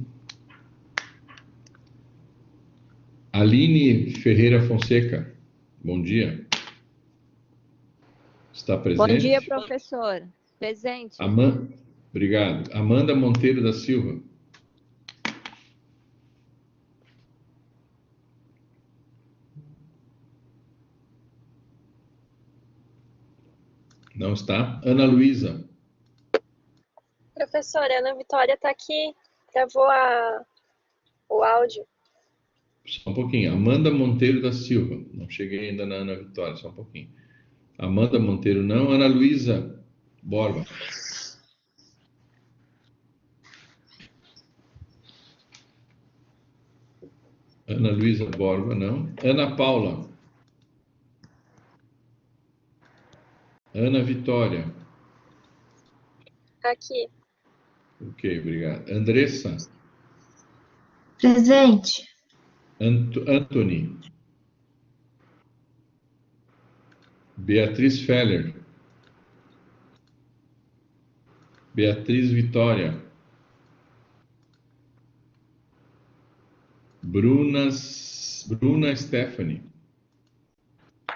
Aline Ferreira Fonseca, bom dia. Está presente? Bom dia, professor. Presente. Obrigado. Amanda Monteiro da Silva. Não está? Ana Luísa. Professora, Ana Vitória está aqui. Gravou o áudio. Só um pouquinho. Amanda Monteiro da Silva. Não cheguei ainda na Ana Vitória, só um pouquinho. Amanda Monteiro não. Ana Luísa Borba. Ana Luísa Borba, não. Ana Paula. Ana Vitória. Aqui. Ok, obrigado. Andressa. Presente. Anthony. Beatriz Feller. Beatriz Vitória. Bruna Stephanie.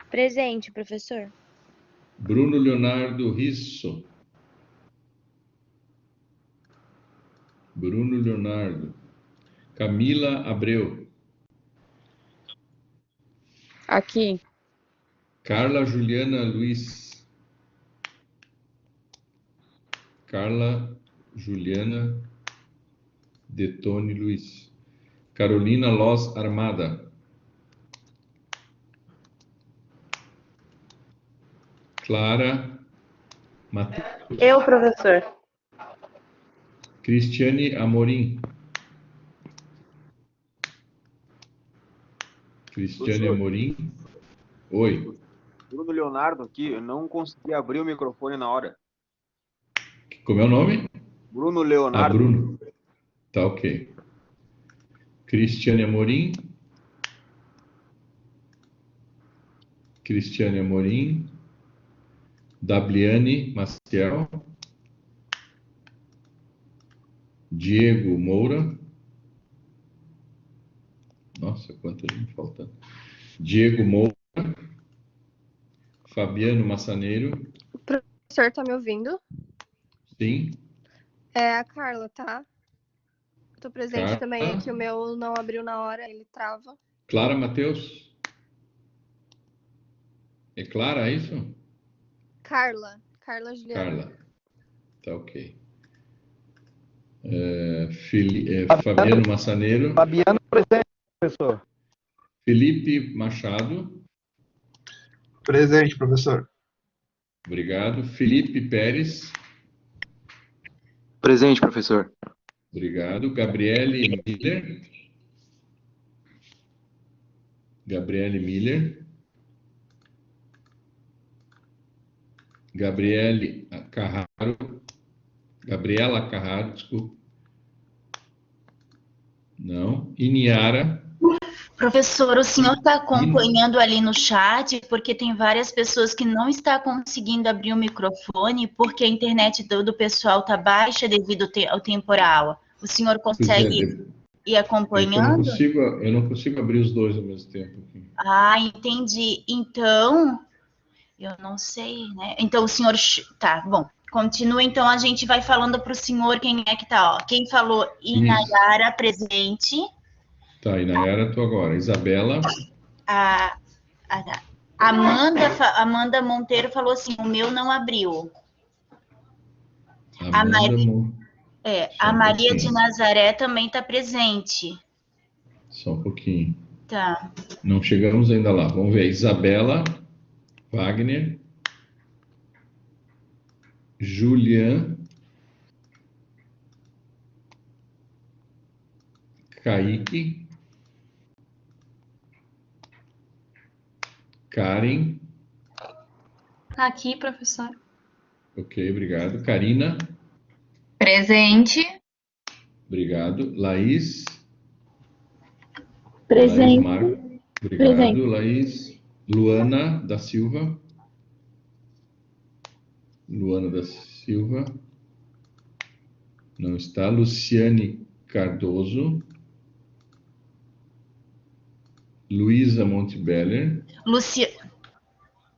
Presente, professor. Bruno Leonardo Risso. Bruno Leonardo. Camila Abreu. Aqui. Carla Juliana Luiz. Carla Juliana Detone Luiz. Carolina Loz Armada. Clara Matheus. Eu, professor. Cristiane Amorim. Cristiane Amorim. Oi. Bruno Leonardo aqui, eu não consegui abrir o microfone na hora. Como é o nome? Bruno Leonardo. Bruno. Tá ok. Cristiane Amorim. Cristiane Amorim. Dabliane Maciel. Diego Moura. Nossa, quanta gente faltando. Diego Moura. Fabiano Massaneiro. O professor tá me ouvindo? Sim. É a Carla, tá? Tô presente Carla. também, é que o meu não abriu na hora, ele trava. Clara Matheus. É Clara, é isso? Carla Juliana. Carla. Tá ok. Fabiano Massaneiro. Fabiano presente, professor. Felipe Machado. Presente, professor. Obrigado. Felipe Pérez. Presente, professor. Obrigado. Gabriele Miller. Gabriele Miller. Gabriela Carraro, desculpa. Não. Iniara. Professor, o senhor está acompanhando ali no chat, porque tem várias pessoas que não estão conseguindo abrir o microfone, porque a internet do pessoal está baixa devido ao temporal. O senhor consegue ir acompanhando? Eu não consigo abrir os dois ao mesmo tempo aqui. Ah, entendi. Então, eu não sei, né? Então, o senhor... Tá, bom. Continua, então a gente vai falando para o senhor quem é que tá, ó. Quem falou Inayara, presente. Tá, Inayara, tô agora. Isabela. Amanda Monteiro falou assim, o meu não abriu. A Maria de Nazaré também está presente. Só um pouquinho. Tá. Não chegamos ainda lá. Vamos ver. Isabela, Wagner, Julian, Kaique, Karen. Aqui, professor. Ok, obrigado. Karina. Presente. Obrigado. Laís. Presente. Laís Marco. Obrigado, Presente. Laís. Luana da Silva. Luana da Silva. Não está. Luciane Cardoso. Luísa Montebeller.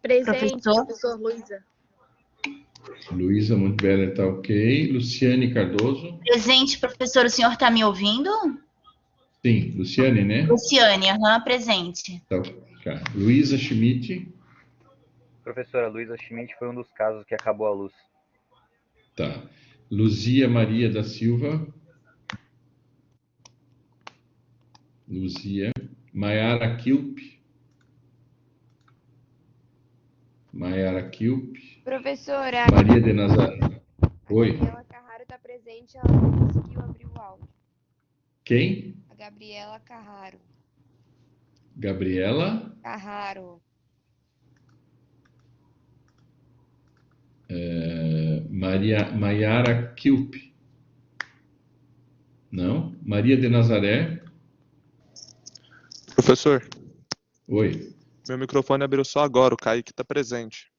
Presente, Professor? professor Luísa. Luísa Montebeller está ok. Luciane Cardoso. Presente, professor, o senhor está me ouvindo? Sim, Luciane, né? Luciane, presente. Tá. Luísa Schmidt. Professora, Luísa Schmidt foi um dos casos que acabou a luz. Tá. Luzia Maria da Silva. Luzia. Maiara Kilp. Maiara Kilp. Professora, Maria de Nazaré. Oi. a Gabriela Carraro está presente, ela não conseguiu abrir o áudio. Quem? A Gabriela Carraro. Gabriela. Carraro. Maiara Kilp. Não? Maria de Nazaré. Professor, Oi. meu microfone abriu só agora, o Kaique está presente.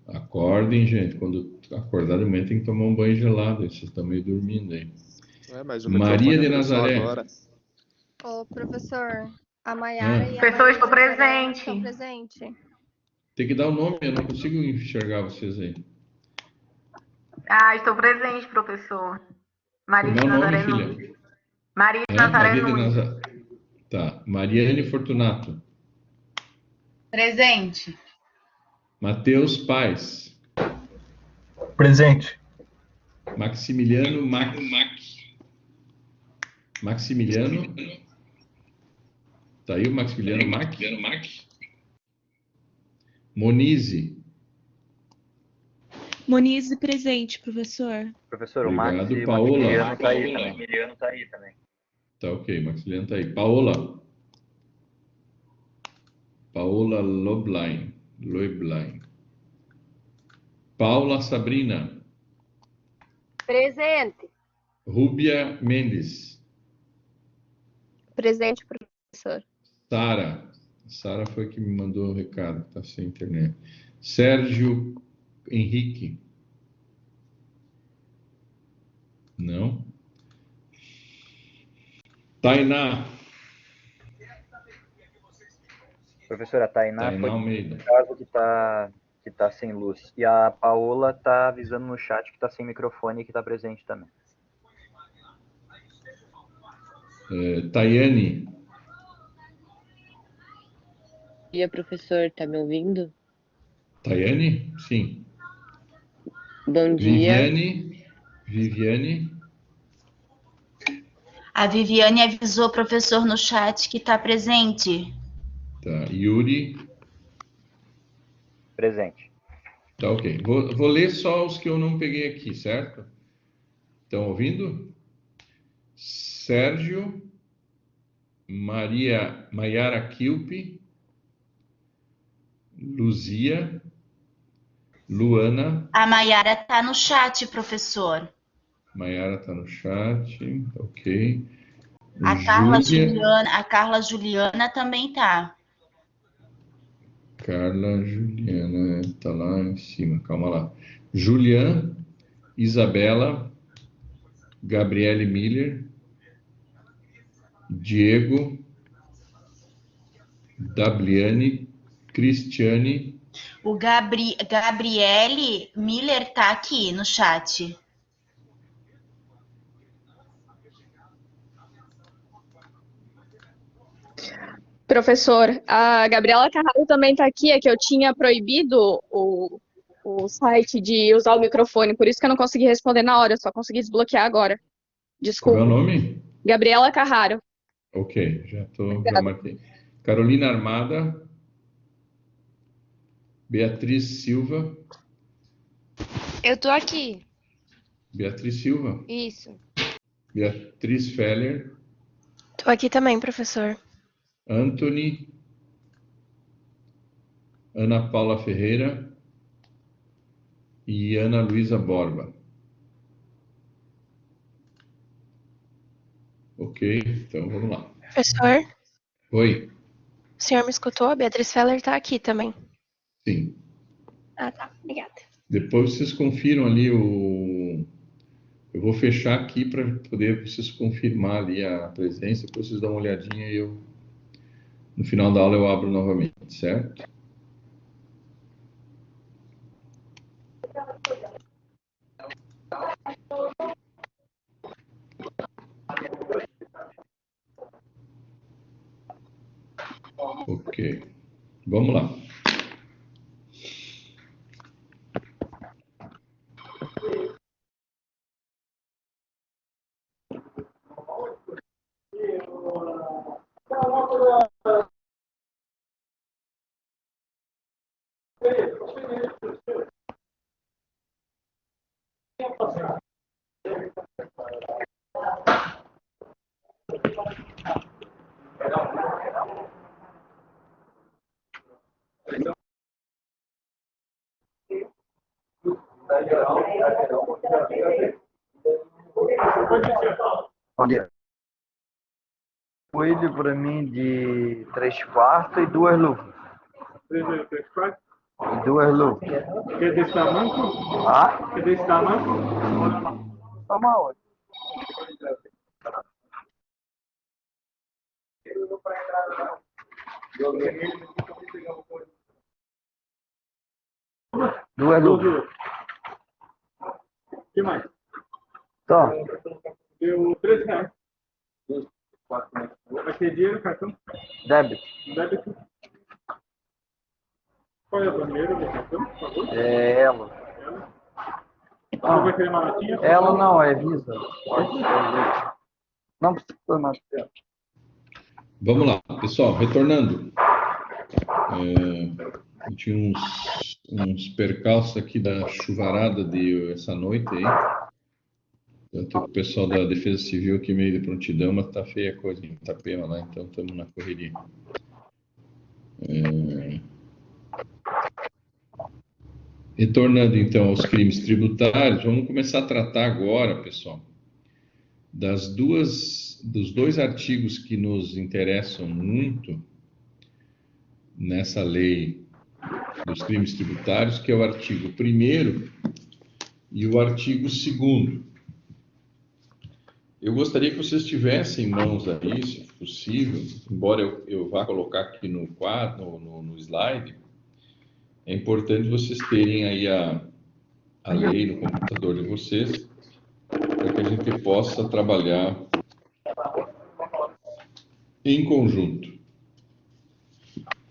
Acordem, gente. Quando acordar de manhã tem que tomar um banho gelado. Vocês estão meio dormindo aí. Mas o Maria microfone de abriu só Nazaré. agora. Ô, professor, a Maiara e a Professor, Maria estou de Nazaré presente. estão presentes. Tem que dar o nome, eu não consigo enxergar vocês aí. Estou presente, professor. Maria Como é de o nome, Nazaré filha? Nunes. Maria de Nazaré Maria de Nunes. Nazaré. Tá. Mariane Fortunato. Presente. Matheus Paz. Presente. Maximiliano Maximiliano. Tá aí o Maximiliano Mac. Monize. Monize presente, professor. Professor, Obrigado. o Paola. Maximiliano está aí também. Maximiliano tá aí também. Tá ok, Maximiliano tá aí. Paola Loeblein. Paula Sabrina. Presente. Rúbia Mendes. Presente, professor. Sara foi que me mandou o recado, tá sem internet. Sérgio Henrique. Não. Tainá. Professora, a Tainá foi Almeida. o caso que tá sem luz. E a Paola tá avisando no chat que tá sem microfone e que tá presente também. Tayane. Bom dia, professor. Tá me ouvindo? Tayane? Sim. Bom dia. Viviane. A Viviane avisou o professor no chat que está presente. Tá. Yuri. Presente. Tá ok. Vou ler só os que eu não peguei aqui, certo? Estão ouvindo? Sérgio. Maiara Kilpe. Luzia. Luana. A Maiara está no chat, professor. Maiara está no chat, ok. A Carla Juliana também está. Carla Juliana está lá em cima, calma lá. Julian, Isabela, Gabriele Miller, Diego, Dabliane, Cristiane, O Gabriele Miller tá aqui no chat. Professor, a Gabriela Carraro também está aqui, é que eu tinha proibido o site de usar o microfone, por isso que eu não consegui responder na hora, eu só consegui desbloquear agora. Desculpa. Qual é o nome? Gabriela Carraro. Ok, já marquei. Carolina Armada. Beatriz Silva. Eu tô aqui. Beatriz Silva. Isso. Beatriz Feller. Tô aqui também, professor. Anthony. Ana Paula Ferreira. E Ana Luísa Borba. Ok, então vamos lá. Professor, Oi. o senhor me escutou? A Beatriz Feller está aqui também. Sim. Ah, tá. Obrigada. Depois vocês confiram ali o... Eu vou fechar aqui para poder vocês confirmar ali a presença, depois vocês dão uma olhadinha e eu... No final da aula eu abro novamente, certo? Ok. Vamos lá. Bom dia. Coelho para mim de 3/4 e 2 luvas. 3/4? E 2 luvas. Que é desse tamanho? Ah? Que é desse tamanho? Toma outro. Duas luvas. O que mais? Tá. Deu R$13. Vai ser dinheiro, cartão? Débito. Débito. Qual é a bandeira do cartão, por favor? É ela. Ela. Você vai querer uma notinha? Ela não, é Visa. Não precisa mais. Vamos lá, pessoal, retornando. Tinha uns percalços aqui da chuvarada de essa noite aí. Tanto o pessoal da Defesa Civil aqui meio de prontidão, mas tá feia a coisa em Itapema lá, então estamos na correria. Retornando então aos crimes tributários, vamos começar a tratar agora, pessoal, dos dois artigos que nos interessam muito nessa lei dos crimes tributários, que é o artigo 1º e o artigo 2º. Eu gostaria que vocês tivessem em mãos aí, se possível, embora eu vá colocar aqui no quadro, no slide, é importante vocês terem aí a lei no computador de vocês, para que a gente possa trabalhar em conjunto.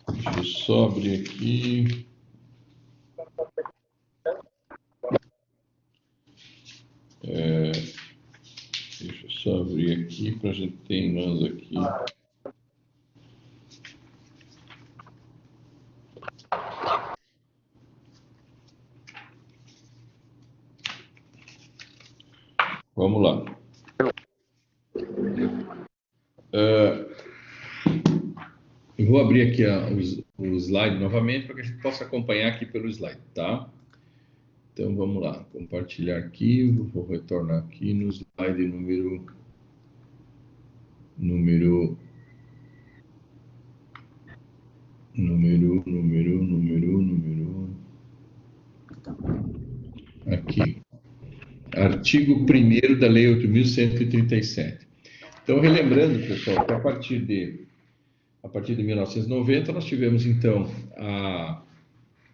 Deixa eu só abrir aqui. Deixa eu só abrir aqui para a gente ter em mãos aqui. Vamos lá. Eu vou abrir aqui o slide novamente para que a gente possa acompanhar aqui pelo slide, tá? Então vamos lá, compartilhar arquivo, vou retornar aqui no slide número aqui. Artigo 1º da Lei 8.137. Então, relembrando, pessoal, que a partir de 1990, nós tivemos, então,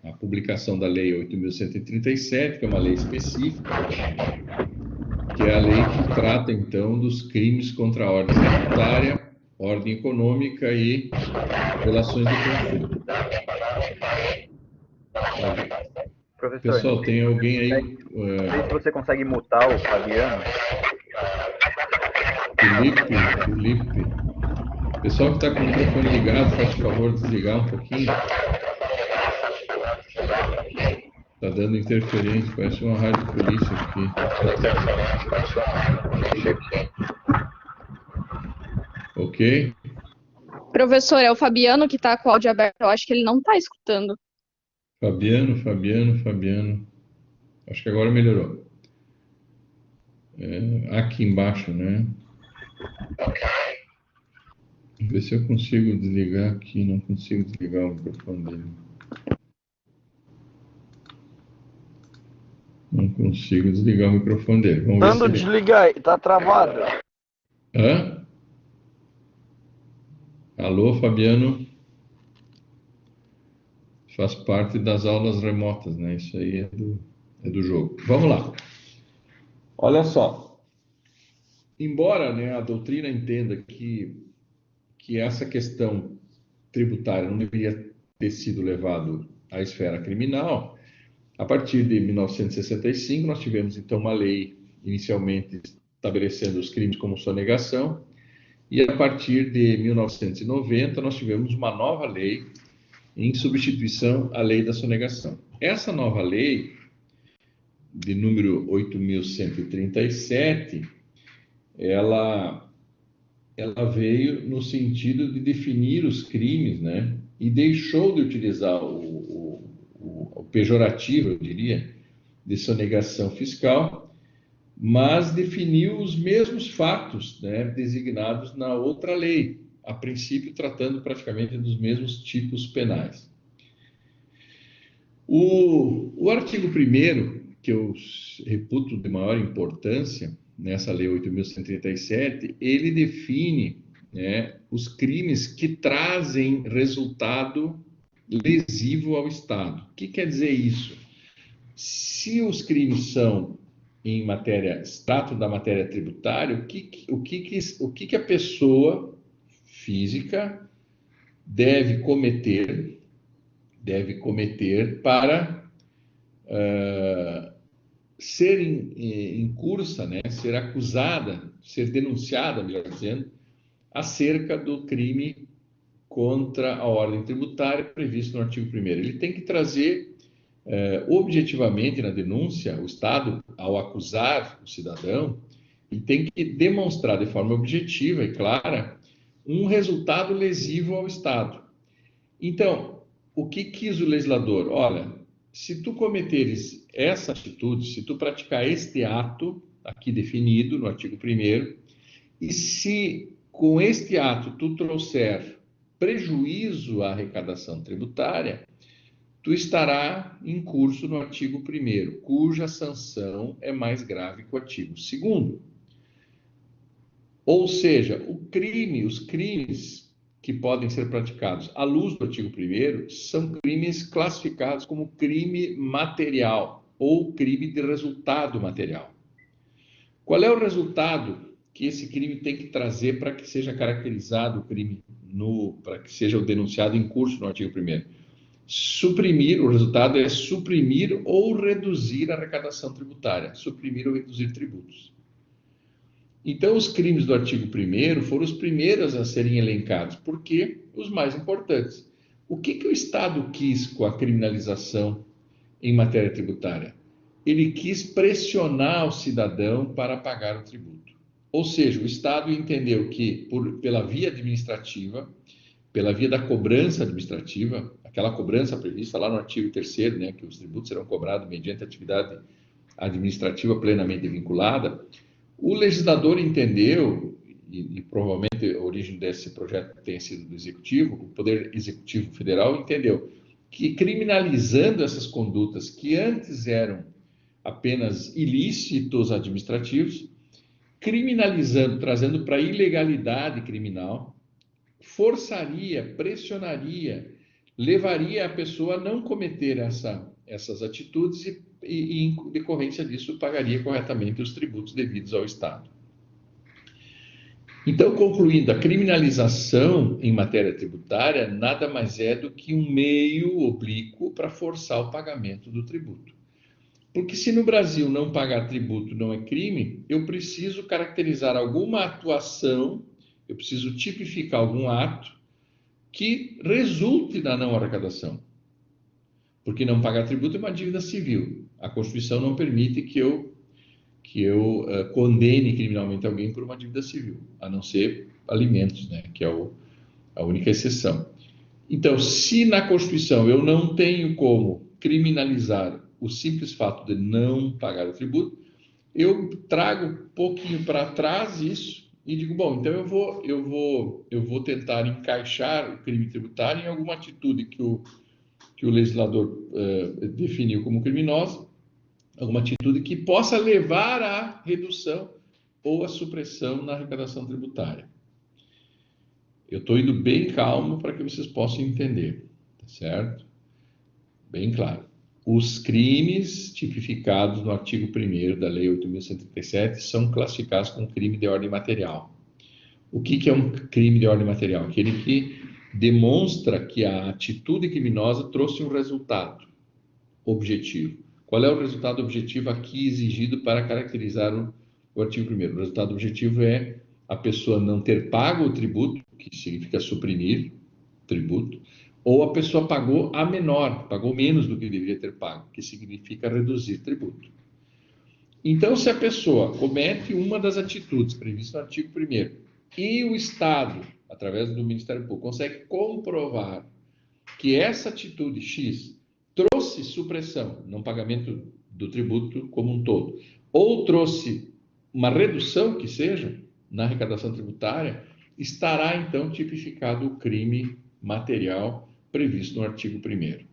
a publicação da Lei 8.137, que é uma lei específica, que é a lei que trata, então, dos crimes contra a ordem tributária, ordem econômica e relações do consumo. Professor, Pessoal, tem alguém aí? Não sei se você consegue mutar o Fabiano. Felipe. Pessoal que está com o microfone ligado, faz favor de desligar um pouquinho. Está dando interferência, parece uma rádio de polícia aqui. Ok? Professor, é o Fabiano que está com o áudio aberto. Eu acho que ele não está escutando. Fabiano. Acho que agora melhorou. Aqui embaixo, né? Vamos ver se eu consigo desligar aqui. Não consigo desligar o microfone dele. Não consigo desligar o microfone dele. Vamos ver se desligar aí, tá travado. Hã? Alô, Fabiano? Faz parte das aulas remotas, né? Isso aí é do jogo. Vamos lá. Olha só. Embora, né, a doutrina entenda que essa questão tributária não deveria ter sido levado à esfera criminal, a partir de 1965 nós tivemos, então, uma lei inicialmente estabelecendo os crimes como sonegação, e a partir de 1990 nós tivemos uma nova lei em substituição à lei da sonegação. Essa nova lei, de número 8.137, ela veio no sentido de definir os crimes, né? E deixou de utilizar o pejorativo, eu diria, de sonegação fiscal, mas definiu os mesmos fatos, né, designados na outra lei, a princípio tratando praticamente dos mesmos tipos penais. O artigo 1º, que eu reputo de maior importância, nessa lei 8.137, ele define, né, os crimes que trazem resultado lesivo ao Estado. O que quer dizer isso? Se os crimes são em matéria, tratam da matéria tributária, o que a pessoa física deve cometer para ser incursa, né, ser acusada, ser denunciada, melhor dizendo, acerca do crime contra a ordem tributária previsto no artigo 1º. Ele tem que trazer objetivamente na denúncia, o Estado, ao acusar o cidadão, ele tem que demonstrar de forma objetiva e clara um resultado lesivo ao Estado. Então, o que quis o legislador? Olha, se tu cometeres essa atitude, se tu praticar este ato, aqui definido no artigo 1º, e se com este ato tu trouxer prejuízo à arrecadação tributária, tu estará em curso no artigo 1º, cuja sanção é mais grave que o artigo 2º. Ou seja, os crimes que podem ser praticados à luz do artigo 1º são crimes classificados como crime material ou crime de resultado material. Qual é o resultado que esse crime tem que trazer para que seja caracterizado o crime, para que seja o denunciado em curso no artigo 1º? Suprimir, o resultado é suprimir ou reduzir a arrecadação tributária, suprimir ou reduzir tributos. Então, os crimes do artigo 1º foram os primeiros a serem elencados, porque os mais importantes. O que o Estado quis com a criminalização em matéria tributária? Ele quis pressionar o cidadão para pagar o tributo. Ou seja, o Estado entendeu que, pela via administrativa, pela via da cobrança administrativa, aquela cobrança prevista lá no artigo 3º, né, que os tributos serão cobrados mediante atividade administrativa plenamente vinculada, o legislador entendeu, e provavelmente a origem desse projeto tenha sido do Executivo, o Poder Executivo Federal entendeu que criminalizando essas condutas que antes eram apenas ilícitos administrativos, criminalizando, trazendo para a ilegalidade criminal, forçaria, pressionaria, levaria a pessoa a não cometer essas atitudes e, em decorrência disso, pagaria corretamente os tributos devidos ao Estado. Então, concluindo, a criminalização em matéria tributária nada mais é do que um meio oblíquo para forçar o pagamento do tributo. Porque se no Brasil não pagar tributo não é crime, eu preciso caracterizar alguma atuação, eu preciso tipificar algum ato que resulte na não arrecadação. Porque não pagar tributo é uma dívida civil. A Constituição não permite que eu condene criminalmente alguém por uma dívida civil, a não ser alimentos, né, que é a única exceção. Então, se na Constituição eu não tenho como criminalizar o simples fato de não pagar o tributo, eu trago um pouquinho para trás isso e digo, bom, então eu vou tentar encaixar o crime tributário em alguma atitude que o legislador definiu como criminosa, alguma atitude que possa levar à redução ou à supressão na arrecadação tributária. Eu estou indo bem calmo para que vocês possam entender, tá certo? Bem claro. Os crimes tipificados no artigo 1º da Lei 8.137 são classificados como crime de ordem material. O que é um crime de ordem material? Aquele que demonstra que a atitude criminosa trouxe um resultado objetivo. Qual é o resultado objetivo aqui exigido para caracterizar o artigo 1º? O resultado objetivo é a pessoa não ter pago o tributo, que significa suprimir tributo, ou a pessoa pagou a menor, pagou menos do que deveria ter pago, que significa reduzir tributo. Então, se a pessoa comete uma das atitudes previstas no artigo 1º e o Estado, através do Ministério Público, consegue comprovar que essa atitude X trouxe supressão, não pagamento do tributo como um todo, ou trouxe uma redução que seja na arrecadação tributária, estará então tipificado o crime material previsto no artigo 1º.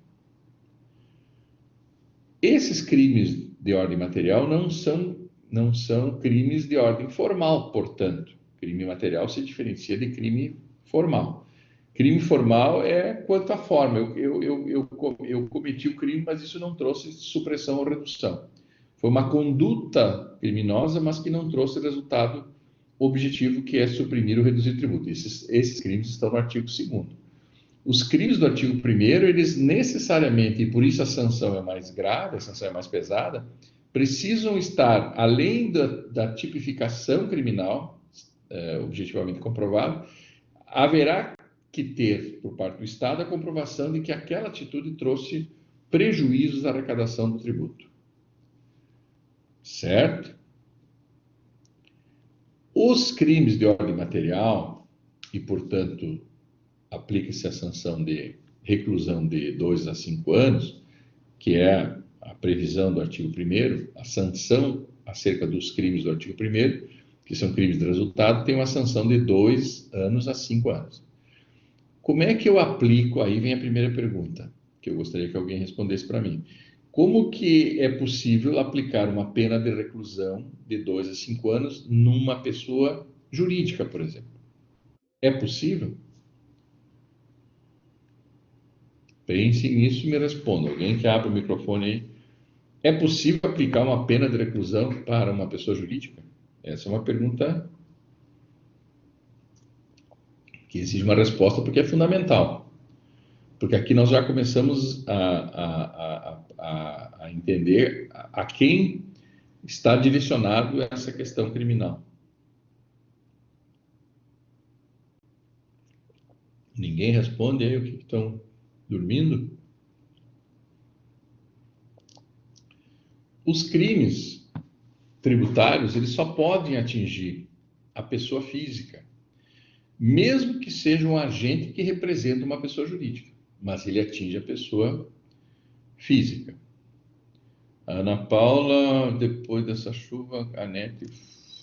Esses crimes de ordem material não são crimes de ordem formal, portanto. Crime material se diferencia de crime formal. Crime formal é quanto à forma. Eu cometi o crime, mas isso não trouxe supressão ou redução. Foi uma conduta criminosa, mas que não trouxe resultado objetivo, que é suprimir ou reduzir tributo. Esses crimes estão no artigo 2º. Os crimes do artigo 1º, eles necessariamente, e por isso a sanção é mais grave, a sanção é mais pesada, precisam estar, além da tipificação criminal, objetivamente comprovado, haverá que ter, por parte do Estado, a comprovação de que aquela atitude trouxe prejuízos à arrecadação do tributo. Certo? Os crimes de ordem material, e, portanto, aplica-se a sanção de reclusão de 2 a 5 anos, que é a previsão do artigo 1º, a sanção acerca dos crimes do artigo 1º, que são crimes de resultado, tem uma sanção de 2 anos a 5 anos. Como é que eu aplico? Aí vem a primeira pergunta, que eu gostaria que alguém respondesse para mim. Como que é possível aplicar uma pena de reclusão de 2 a 5 anos numa pessoa jurídica, por exemplo? É possível? Pense nisso e me responda. Alguém que abre o microfone aí. É possível aplicar uma pena de reclusão para uma pessoa jurídica? Essa é uma pergunta que exige uma resposta, porque é fundamental. Porque aqui nós já começamos a entender a quem está direcionado essa questão criminal. Ninguém responde aí o que estão dormindo? Os crimes tributários, eles só podem atingir a pessoa física, mesmo que seja um agente que representa uma pessoa jurídica, mas ele atinge a pessoa física. A Ana Paula, depois dessa chuva, a Nete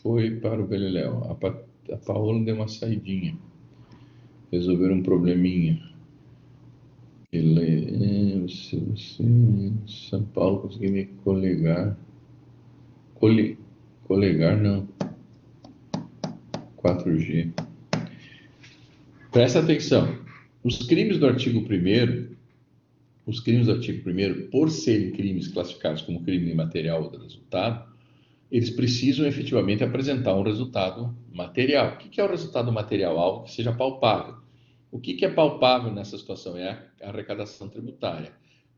foi para o Beleléu. A Paola deu uma saidinha, resolver um probleminha. São Paulo conseguiu me colegar. Colegar não. 4G. Presta atenção. Os crimes do artigo 1º, por serem crimes classificados como crime imaterial ou de resultado, eles precisam efetivamente apresentar um resultado material. O que é o resultado material? Algo que seja palpável. O que é palpável nessa situação? É a arrecadação tributária.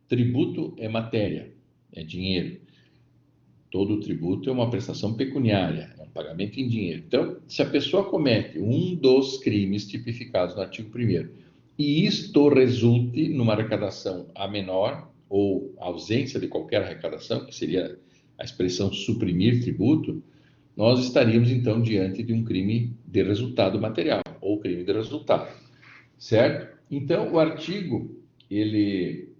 Tributo é matéria, é dinheiro. Todo tributo é uma prestação pecuniária, é um pagamento em dinheiro. Então, se a pessoa comete um dos crimes tipificados no artigo 1º e isto resulte numa arrecadação a menor ou ausência de qualquer arrecadação, que seria a expressão suprimir tributo, nós estaríamos então diante de um crime de resultado material ou crime de resultado, certo? Então, o artigo ele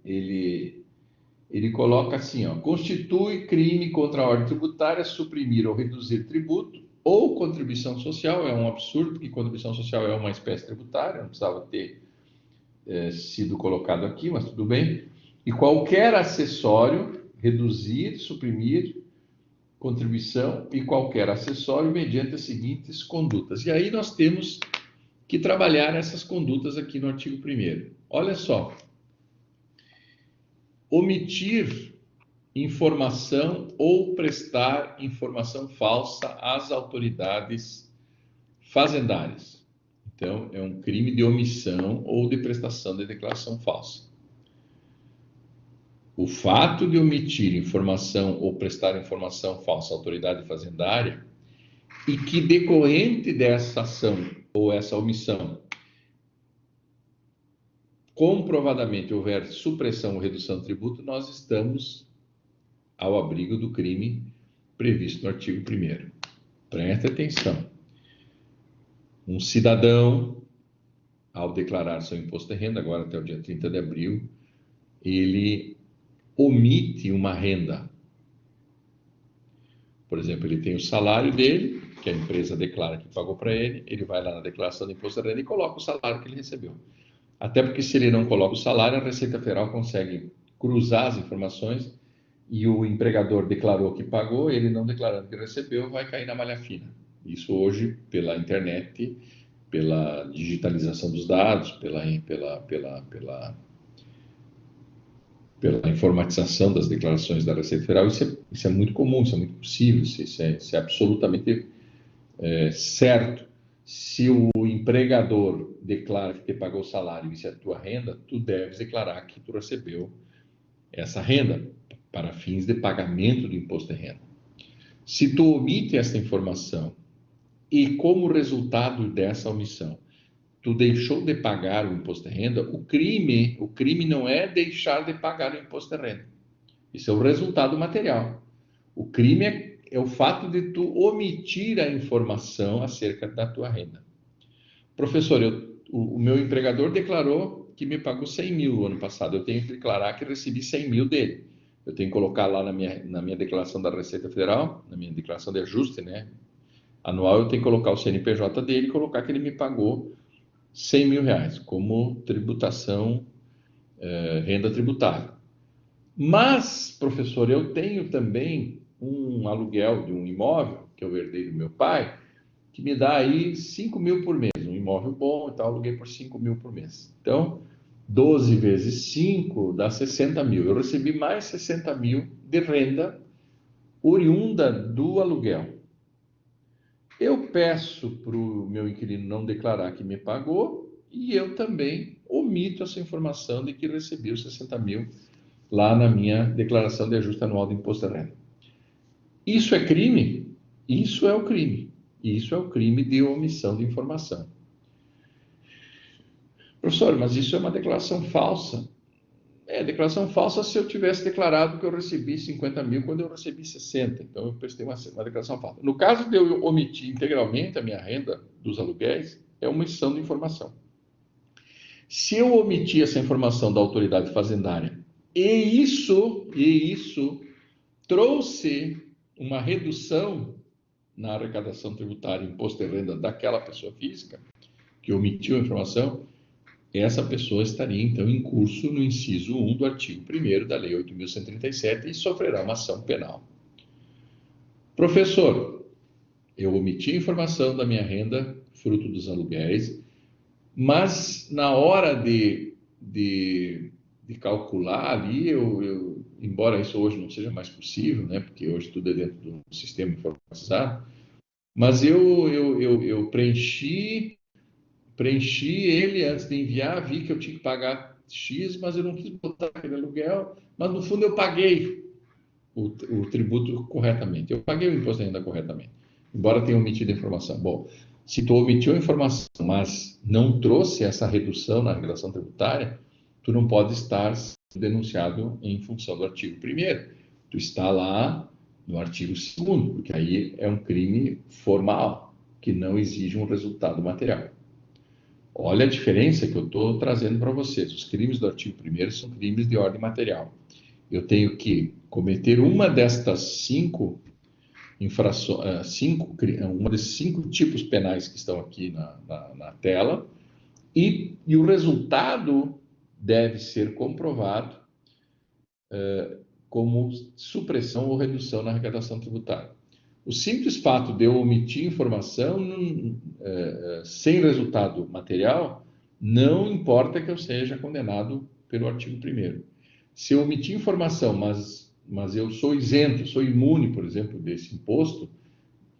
coloca assim, ó, constitui crime contra a ordem tributária suprimir ou reduzir tributo ou contribuição social. É um absurdo, porque contribuição social é uma espécie tributária, não precisava ter sido colocado aqui, mas tudo bem. E qualquer acessório, reduzir, suprimir, contribuição e qualquer acessório mediante as seguintes condutas. E aí nós temos que trabalhar essas condutas aqui no artigo 1º. Olha só. Omitir informação ou prestar informação falsa às autoridades fazendárias. Então, é um crime de omissão ou de prestação de declaração falsa. O fato de omitir informação ou prestar informação falsa à autoridade fazendária e que decorrente dessa ação ou essa omissão comprovadamente houver supressão ou redução do tributo, nós estamos ao abrigo do crime previsto no artigo 1º. Preste atenção. Um cidadão, ao declarar seu imposto de renda, agora até o dia 30 de abril, ele omite uma renda. Por exemplo, ele tem o salário dele, que a empresa declara que pagou para ele, ele vai lá na declaração de imposto de renda e coloca o salário que ele recebeu. Até porque se ele não coloca o salário, a Receita Federal consegue cruzar as informações e o empregador declarou que pagou, ele não declarando que recebeu, vai cair na malha fina. Isso hoje, pela internet, pela digitalização dos dados, pela informatização das declarações da Receita Federal, isso é muito comum, isso é muito possível, isso é absolutamente certo. Se o empregador declara que te pagou o salário e isso é a tua renda, tu deves declarar que tu recebeu essa renda para fins de pagamento do imposto de renda. Se tu omite essa informação e como resultado dessa omissão, tu deixou de pagar o imposto de renda, o crime não é deixar de pagar o imposto de renda. Isso é o resultado material. O crime é o fato de tu omitir a informação acerca da tua renda. Professor, o meu empregador declarou que me pagou 100 mil no ano passado. Eu tenho que declarar que recebi 100 mil dele. Eu tenho que colocar lá na minha declaração da Receita Federal, na minha declaração de ajuste, né, anual, eu tenho que colocar o CNPJ dele e colocar que ele me pagou 100 mil reais como tributação, renda tributária. Mas, professor, eu tenho também um aluguel de um imóvel que eu herdei do meu pai, que me dá aí 5 mil por mês, um imóvel bom, então eu aluguei por 5 mil por mês. Então, 12 vezes 5 dá 60 mil. Eu recebi mais 60 mil de renda oriunda do aluguel. Eu peço para o meu inquilino não declarar que me pagou e eu também omito essa informação de que recebi os 60 mil lá na minha declaração de ajuste anual do imposto de renda. Isso é crime? Isso é o crime. Isso é o crime de omissão de informação. Professor, mas isso é uma declaração falsa. Declaração falsa se eu tivesse declarado que eu recebi 50 mil quando eu recebi 60. Então, eu prestei uma declaração falsa. No caso de eu omitir integralmente a minha renda dos aluguéis, é omissão de informação. Se eu omitir essa informação da autoridade fazendária e isso trouxe uma redução na arrecadação tributária, imposto de renda daquela pessoa física que omitiu a informação, essa pessoa estaria, então, em curso no inciso 1 do artigo 1º da Lei 8.137 e sofrerá uma ação penal. Professor, eu omiti a informação da minha renda, fruto dos aluguéis, Mas na hora de calcular ali, embora isso hoje não seja mais possível, né, porque hoje tudo é dentro de um sistema informatizado, mas eu preenchi ele antes de enviar, vi que eu tinha que pagar X, mas eu não quis botar aquele aluguel, mas no fundo eu paguei o tributo corretamente, eu paguei o imposto de renda corretamente, embora tenha omitido a informação. Bom, se tu omitiu a informação, mas não trouxe essa redução na arrecadação tributária, tu não pode estar denunciado em função do artigo 1º. Tu está lá no artigo 2º, porque aí é um crime formal, que não exige um resultado material. Olha a diferença que eu estou trazendo para vocês. Os crimes do artigo 1º são crimes de ordem material. Eu tenho que cometer uma destas 5 infrações, uma desses 5 tipos penais que estão aqui na tela, e o resultado deve ser comprovado como supressão ou redução na arrecadação tributária. O simples fato de eu omitir informação sem resultado material não importa que eu seja condenado pelo artigo 1º. Se eu omitir informação, mas eu sou isento, sou imune, por exemplo, desse imposto,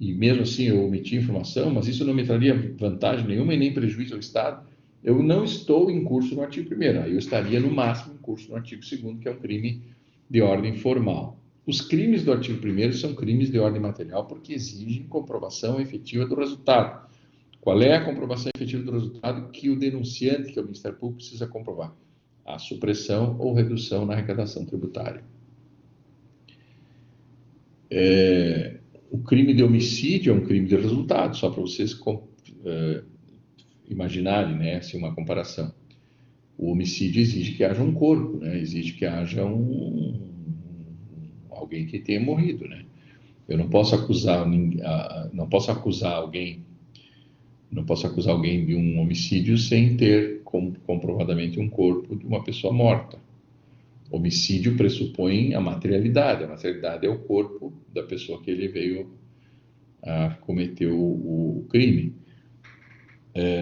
e mesmo assim eu omiti informação, mas isso não me traria vantagem nenhuma e nem prejuízo ao Estado, eu não estou em curso no artigo 1º. Aí eu estaria, no máximo, em curso no artigo 2º, que é um crime de ordem formal. Os crimes do artigo 1º são crimes de ordem material porque exigem comprovação efetiva do resultado. Qual é a comprovação efetiva do resultado que o denunciante, que é o Ministério Público, precisa comprovar? A supressão ou redução na arrecadação tributária. O crime de homicídio é um crime de resultado, só para vocês imaginarem, né, assim, uma comparação. O homicídio exige que haja um corpo, né, exige que haja alguém que tenha morrido, né. Eu não posso acusar alguém de um homicídio sem ter comprovadamente um corpo de uma pessoa morta. Homicídio pressupõe a materialidade. A materialidade é o corpo da pessoa que ele veio a cometer o crime.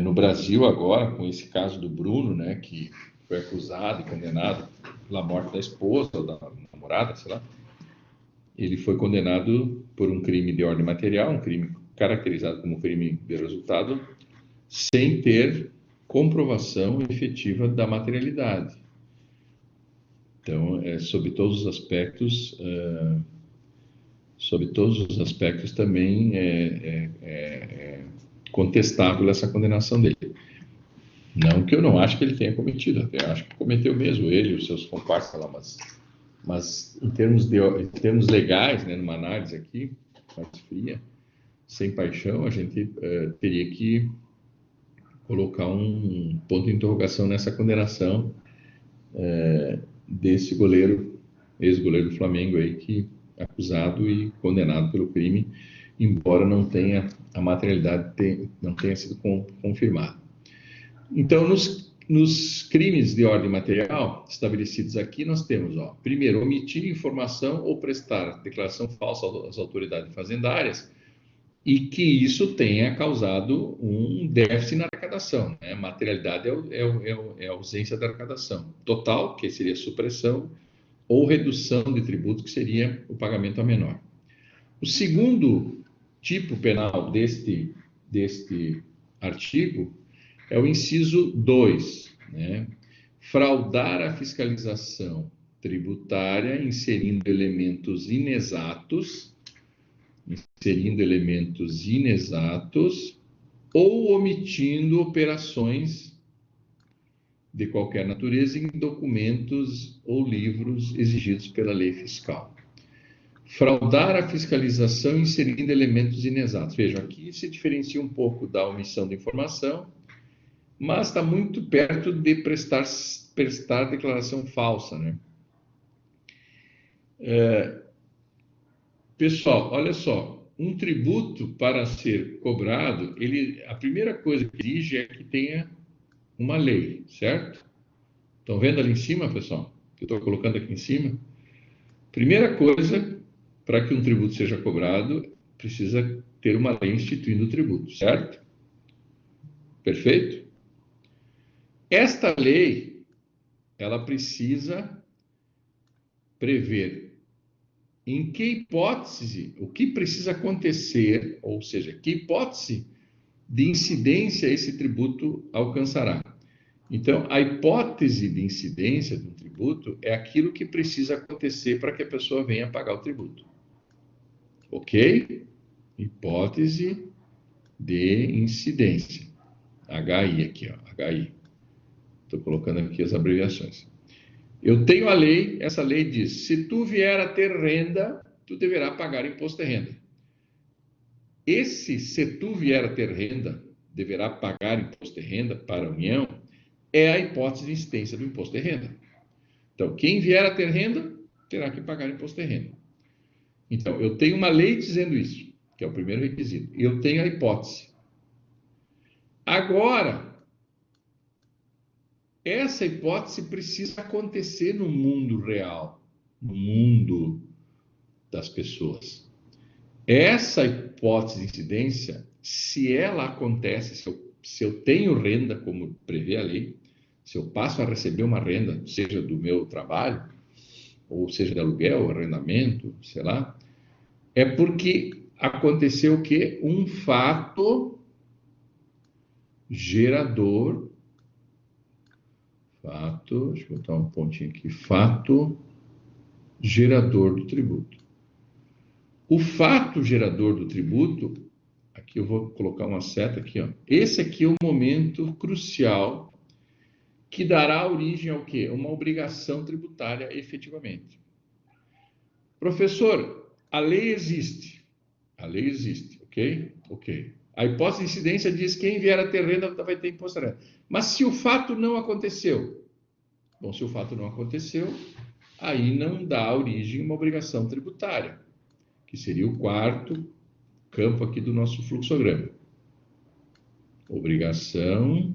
No Brasil, agora, com esse caso do Bruno, né, que foi acusado e condenado pela morte da esposa ou da namorada, sei lá, ele foi condenado por um crime de ordem material, um crime caracterizado como crime de resultado, sem ter comprovação efetiva da materialidade. Então, sob todos os aspectos, também é contestável essa condenação dele. Não que eu não acho que ele tenha cometido, até acho que cometeu mesmo, ele e os seus comparsas lá, mas em termos legais, né, numa análise aqui, mais fria, sem paixão, a gente teria que colocar um ponto de interrogação nessa condenação desse goleiro, ex-goleiro do Flamengo aí, que acusado e condenado pelo crime, embora não tenha a materialidade não tenha sido confirmada. Então, nos crimes de ordem material estabelecidos aqui, nós temos, primeiro, omitir informação ou prestar declaração falsa às autoridades fazendárias e que isso tenha causado um déficit na arrecadação, né? Materialidade é a ausência da arrecadação total, que seria supressão, ou redução de tributo, que seria o pagamento a menor. O segundo tipo penal deste artigo é o inciso 2, né? Fraudar a fiscalização tributária inserindo elementos inexatos ou omitindo operações de qualquer natureza em documentos ou livros exigidos pela lei fiscal. Fraudar a fiscalização inserindo elementos inexatos. Veja, aqui se diferencia um pouco da omissão de informação, mas está muito perto de prestar declaração falsa, né? Pessoal, olha só, um tributo para ser cobrado, a primeira coisa que exige é que tenha uma lei, certo? Estão vendo ali em cima, pessoal? Que eu estou colocando aqui em cima? Primeira coisa, para que um tributo seja cobrado, precisa ter uma lei instituindo o tributo, certo? Perfeito? Esta lei, ela precisa prever em que hipótese, o que precisa acontecer, ou seja, que hipótese de incidência esse tributo alcançará. Então, a hipótese de incidência de um tributo é aquilo que precisa acontecer para que a pessoa venha pagar o tributo. Ok? Hipótese de incidência. HI aqui, ó, HI. Estou colocando aqui as abreviações. Eu tenho a lei, essa lei diz, se tu vier a ter renda, tu deverá pagar imposto de renda. Esse, se tu vier a ter renda, deverá pagar imposto de renda para a União, é a hipótese de incidência do imposto de renda. Então, quem vier a ter renda, terá que pagar imposto de renda. Então, eu tenho uma lei dizendo isso, que é o primeiro requisito. E eu tenho a hipótese. Agora, essa hipótese precisa acontecer no mundo real, no mundo das pessoas. Essa hipótese de incidência, se ela acontece, se eu tenho renda, como prevê a lei, se eu passo a receber uma renda, seja do meu trabalho, ou seja de aluguel, arrendamento, sei lá, é porque aconteceu o quê? Um fato gerador, deixa eu botar um pontinho aqui, fato gerador do tributo. O fato gerador do tributo, aqui eu vou colocar uma seta aqui, ó. Esse aqui é o momento crucial que dará origem ao quê? Uma obrigação tributária efetivamente. Professor, a lei existe. A lei existe, ok? Ok. A hipótese de incidência diz que quem vier a ter renda vai ter imposto de renda. Mas se o fato não aconteceu? Bom, se o fato não aconteceu, aí não dá origem a uma obrigação tributária, que seria o quarto campo aqui do nosso fluxograma. Obrigação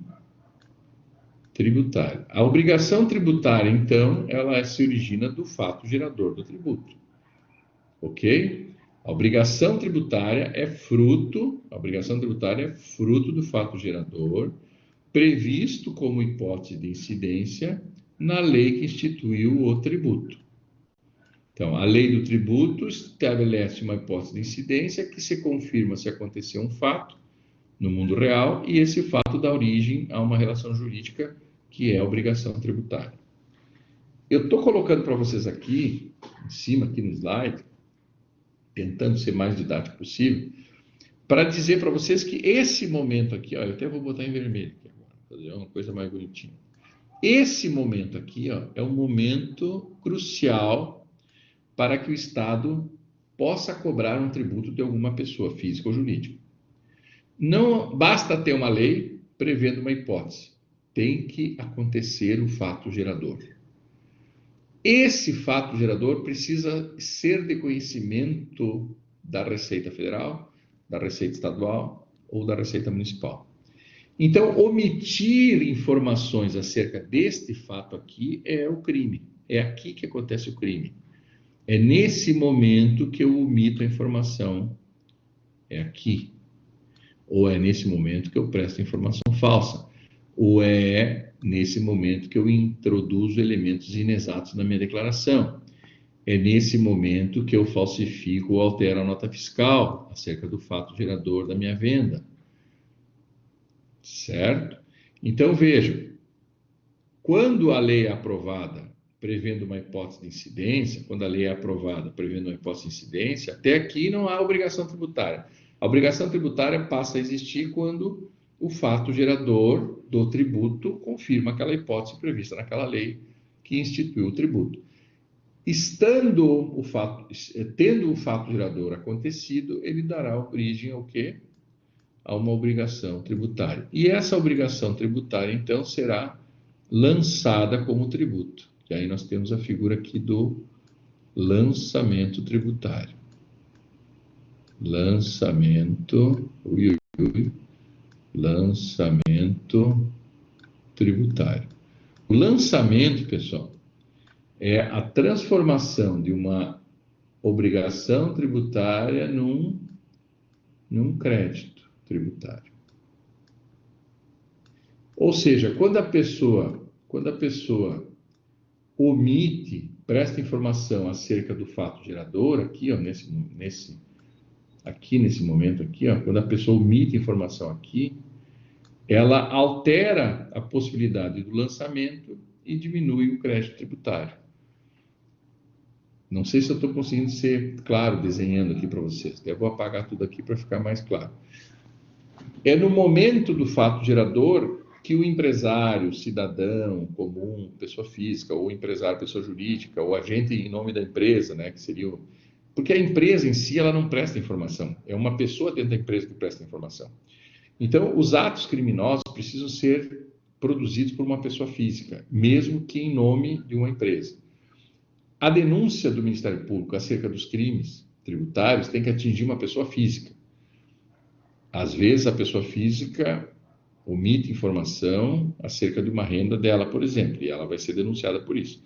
tributária. A obrigação tributária, então, ela se origina do fato gerador do tributo. Ok? A obrigação tributária é fruto do fato gerador, previsto como hipótese de incidência na lei que instituiu o tributo. Então, a lei do tributo estabelece uma hipótese de incidência que se confirma se acontecer um fato no mundo real e esse fato dá origem a uma relação jurídica que é a obrigação tributária. Eu estou colocando para vocês aqui, em cima, aqui no slide, tentando ser mais didático possível, para dizer para vocês que esse momento aqui, ó, eu até vou botar em vermelho aqui agora, fazer uma coisa mais bonitinha. Esse momento aqui, ó, é um momento crucial para que o Estado possa cobrar um tributo de alguma pessoa física ou jurídica. Não basta ter uma lei prevendo uma hipótese. Tem que acontecer o fato gerador. Esse fato gerador precisa ser de conhecimento da Receita Federal, da Receita Estadual ou da Receita Municipal. Então, omitir informações acerca deste fato aqui é o crime. É aqui que acontece o crime. É nesse momento que eu omito a informação. É aqui. Ou é nesse momento que eu presto informação falsa. Ou é nesse momento que eu introduzo elementos inexatos na minha declaração. É nesse momento que eu falsifico ou altero a nota fiscal acerca do fato gerador da minha venda. Certo? Então, vejam, quando a lei é aprovada prevendo uma hipótese de incidência, quando a lei é aprovada prevendo uma hipótese de incidência, até aqui não há obrigação tributária. A obrigação tributária passa a existir quando o fato gerador do tributo confirma aquela hipótese prevista naquela lei que instituiu o tributo. Tendo o fato gerador acontecido, ele dará origem ao quê? A uma obrigação tributária. E essa obrigação tributária, então, será lançada como tributo. E aí nós temos a figura aqui do lançamento tributário. Lançamento tributário. O lançamento, pessoal, é a transformação de uma obrigação tributária num crédito tributário. Ou seja, quando a pessoa omite, presta informação acerca do fato gerador, aqui, ó, nesse momento aqui, ó, quando a pessoa omite informação aqui, ela altera a possibilidade do lançamento e diminui o crédito tributário. Não sei se eu estou conseguindo ser claro desenhando aqui para vocês. Eu vou apagar tudo aqui para ficar mais claro. É no momento do fato gerador que o empresário, cidadão comum, pessoa física, ou empresário, pessoa jurídica, ou agente em nome da empresa, né, que seria o... Porque a empresa em si, ela não presta informação. É uma pessoa dentro da empresa que presta informação. Então, os atos criminosos precisam ser produzidos por uma pessoa física, mesmo que em nome de uma empresa. A denúncia do Ministério Público acerca dos crimes tributários tem que atingir uma pessoa física. Às vezes, a pessoa física omite informação acerca de uma renda dela, por exemplo, e ela vai ser denunciada por isso.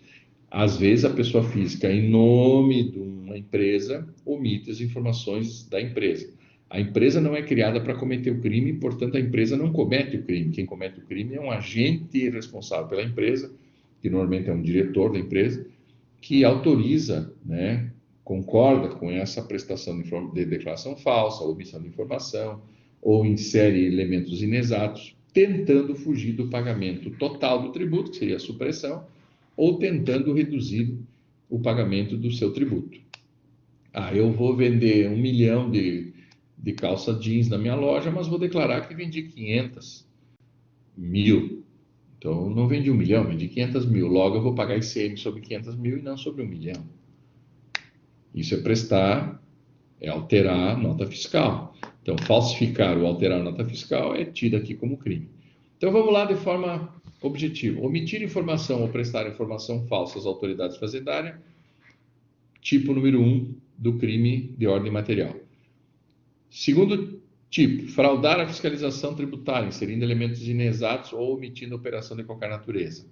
Às vezes, a pessoa física, em nome de uma empresa, omite as informações da empresa. A empresa não é criada para cometer o crime, portanto, a empresa não comete o crime. Quem comete o crime é um agente responsável pela empresa, que normalmente é um diretor da empresa, que autoriza, né, concorda com essa prestação de declaração falsa, omissão de informação, ou insere elementos inexatos, tentando fugir do pagamento total do tributo, que seria a supressão, ou tentando reduzir o pagamento do seu tributo. Ah, eu vou vender 1 milhão de calça jeans na minha loja, mas vou declarar que vendi 500 mil. Então, não vendi 1 milhão, vendi 500 mil. Logo, eu vou pagar ICM sobre 500 mil e não sobre 1 milhão. Isso é alterar a nota fiscal. Então, falsificar ou alterar a nota fiscal é tido aqui como crime. Então, vamos lá de forma objetiva. Omitir informação ou prestar informação falsa às autoridades fazendárias, tipo número 1 do crime de ordem material. Segundo tipo, fraudar a fiscalização tributária, inserindo elementos inexatos ou omitindo operação de qualquer natureza.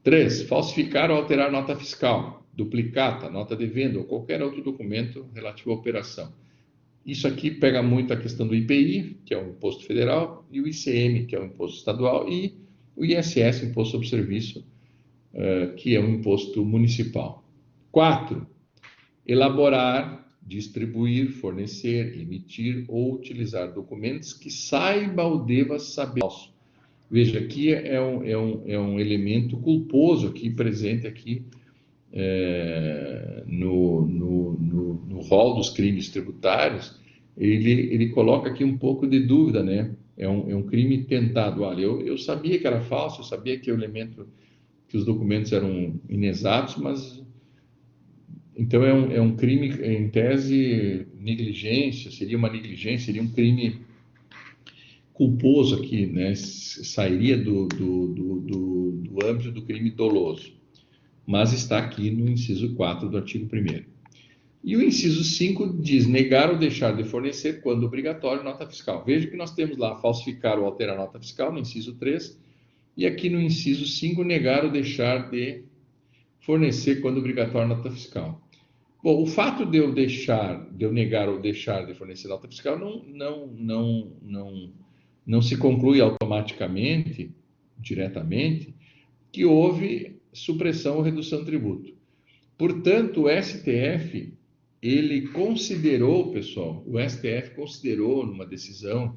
3. Falsificar ou alterar nota fiscal, duplicata, nota de venda ou qualquer outro documento relativo à operação. Isso aqui pega muito a questão do IPI, que é o imposto federal, e o ICM, que é o imposto estadual, e o ISS, imposto sobre serviço, que é um imposto municipal. 4. Elaborar, distribuir, fornecer, emitir ou utilizar documentos que saiba ou deva saber. Veja, aqui é um elemento culposo aqui, presente aqui no rol dos crimes tributários. Ele coloca aqui um pouco de dúvida, né? É um crime tentado. Olha, eu sabia que era falso, eu sabia que que os documentos eram inexatos, mas... Então, é um crime, em tese, negligência, seria uma negligência, seria um crime culposo aqui, né? Sairia do âmbito do crime doloso. Mas está aqui no inciso 4 do artigo 1º. E o inciso 5 diz, negar ou deixar de fornecer, quando obrigatório, nota fiscal. Veja que nós temos lá, falsificar ou alterar nota fiscal, no inciso 3, e aqui no inciso 5, negar ou deixar de fornecer, quando obrigatório, nota fiscal. Bom, o fato de eu negar ou deixar de fornecer nota fiscal não se conclui automaticamente, diretamente, que houve supressão ou redução de tributo. Portanto, o STF, ele considerou, pessoal, numa decisão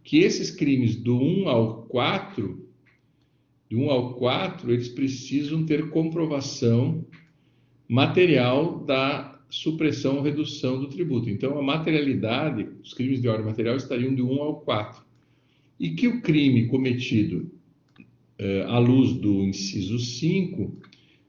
que esses crimes do 1 ao 4, eles precisam ter comprovação material da supressão ou redução do tributo. Então, a materialidade, os crimes de ordem material estariam de 1 ao 4. E que o crime cometido à luz do inciso 5,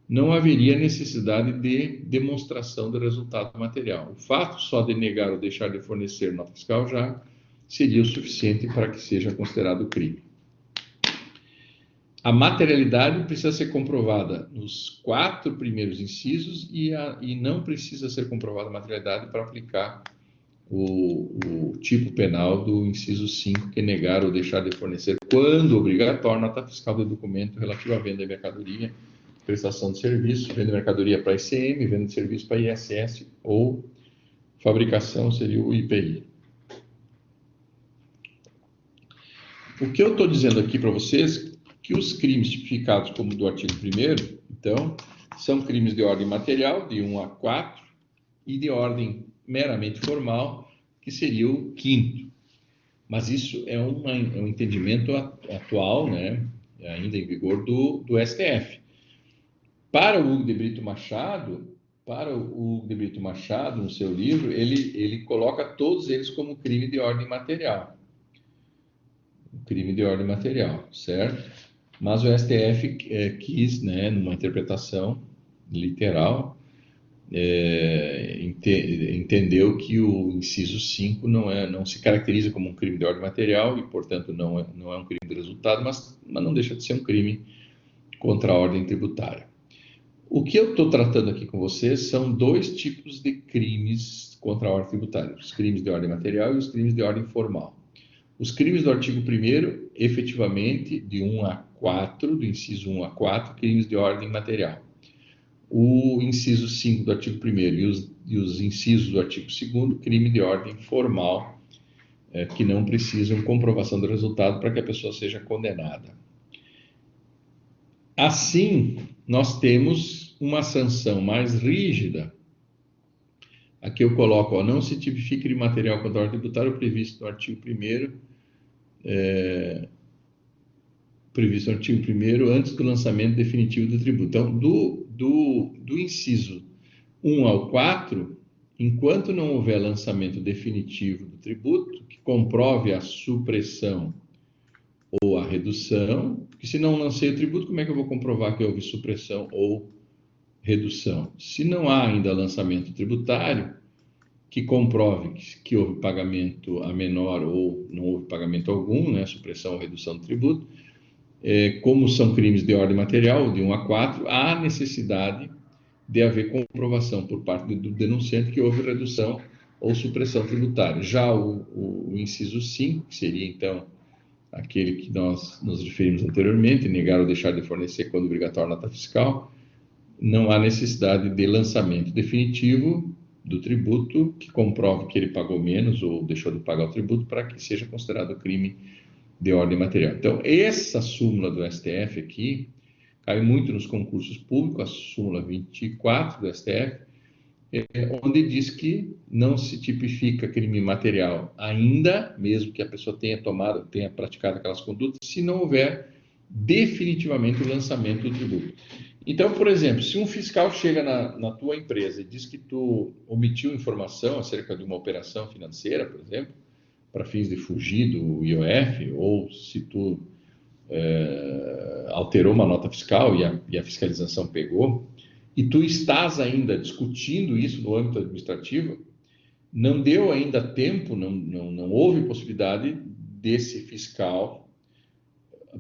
não haveria necessidade de demonstração do resultado material. O fato só de negar ou deixar de fornecer nota fiscal já seria o suficiente para que seja considerado crime. A materialidade precisa ser comprovada nos 4 primeiros incisos e não precisa ser comprovada a materialidade para aplicar o tipo penal do inciso 5, que é negar ou deixar de fornecer, quando obrigatório, nota fiscal do documento relativo à venda de mercadoria, prestação de serviço, venda de mercadoria para ICM, venda de serviço para ISS ou fabricação seria o IPI. O que eu estou dizendo aqui para vocês que os crimes tipificados como do artigo 1º, então, são crimes de ordem material, de 1 a 4, e de ordem meramente formal, que seria o 5º. Mas isso é um entendimento atual, né, ainda em vigor do STF. Para o Hugo de Brito Machado, no seu livro, ele coloca todos eles como crime de ordem material. Crime de ordem material, certo? Mas o STF quis, né, numa interpretação literal, entendeu que o inciso 5 não se caracteriza como um crime de ordem material e, portanto, não é um crime de resultado, mas não deixa de ser um crime contra a ordem tributária. O que eu estou tratando aqui com vocês são dois tipos de crimes contra a ordem tributária, os crimes de ordem material e os crimes de ordem formal. Os crimes do artigo 1º, efetivamente, de 1 a 4, do inciso 1 a 4, crimes de ordem material. O inciso 5 do artigo 1º e os incisos do artigo 2º, crime de ordem formal, que não precisam comprovação do resultado para que a pessoa seja condenada. Assim, nós temos uma sanção mais rígida. Aqui eu coloco, ó, não se tipifica crime material contra a ordem tributária previsto no artigo 1º, previsto no artigo 1º, antes do lançamento definitivo do tributo. Então, do inciso 1 ao 4, enquanto não houver lançamento definitivo do tributo, que comprove a supressão ou a redução, porque se não lancei o tributo, como é que eu vou comprovar que houve supressão ou redução? Se não há ainda lançamento tributário, que comprove que houve pagamento a menor ou não houve pagamento algum, né, supressão ou redução do tributo, como são crimes de ordem material, de 1 a 4, há necessidade de haver comprovação por parte do denunciante que houve redução ou supressão tributária. Já o inciso 5, que seria, então, aquele que nós nos referimos anteriormente, negar ou deixar de fornecer quando obrigatório nota fiscal, não há necessidade de lançamento definitivo do tributo que comprove que ele pagou menos ou deixou de pagar o tributo para que seja considerado crime de ordem material. Então, essa súmula do STF aqui cai muito nos concursos públicos, a súmula 24 do STF, onde diz que não se tipifica crime material ainda, mesmo que a pessoa tenha praticado aquelas condutas, se não houver definitivamente o lançamento do tributo. Então, por exemplo, se um fiscal chega na tua empresa e diz que tu omitiu informação acerca de uma operação financeira, por exemplo, para fins de fugir do IOF, ou se tu alterou uma nota fiscal e a fiscalização pegou, e tu estás ainda discutindo isso no âmbito administrativo, não deu ainda tempo, não houve possibilidade desse fiscal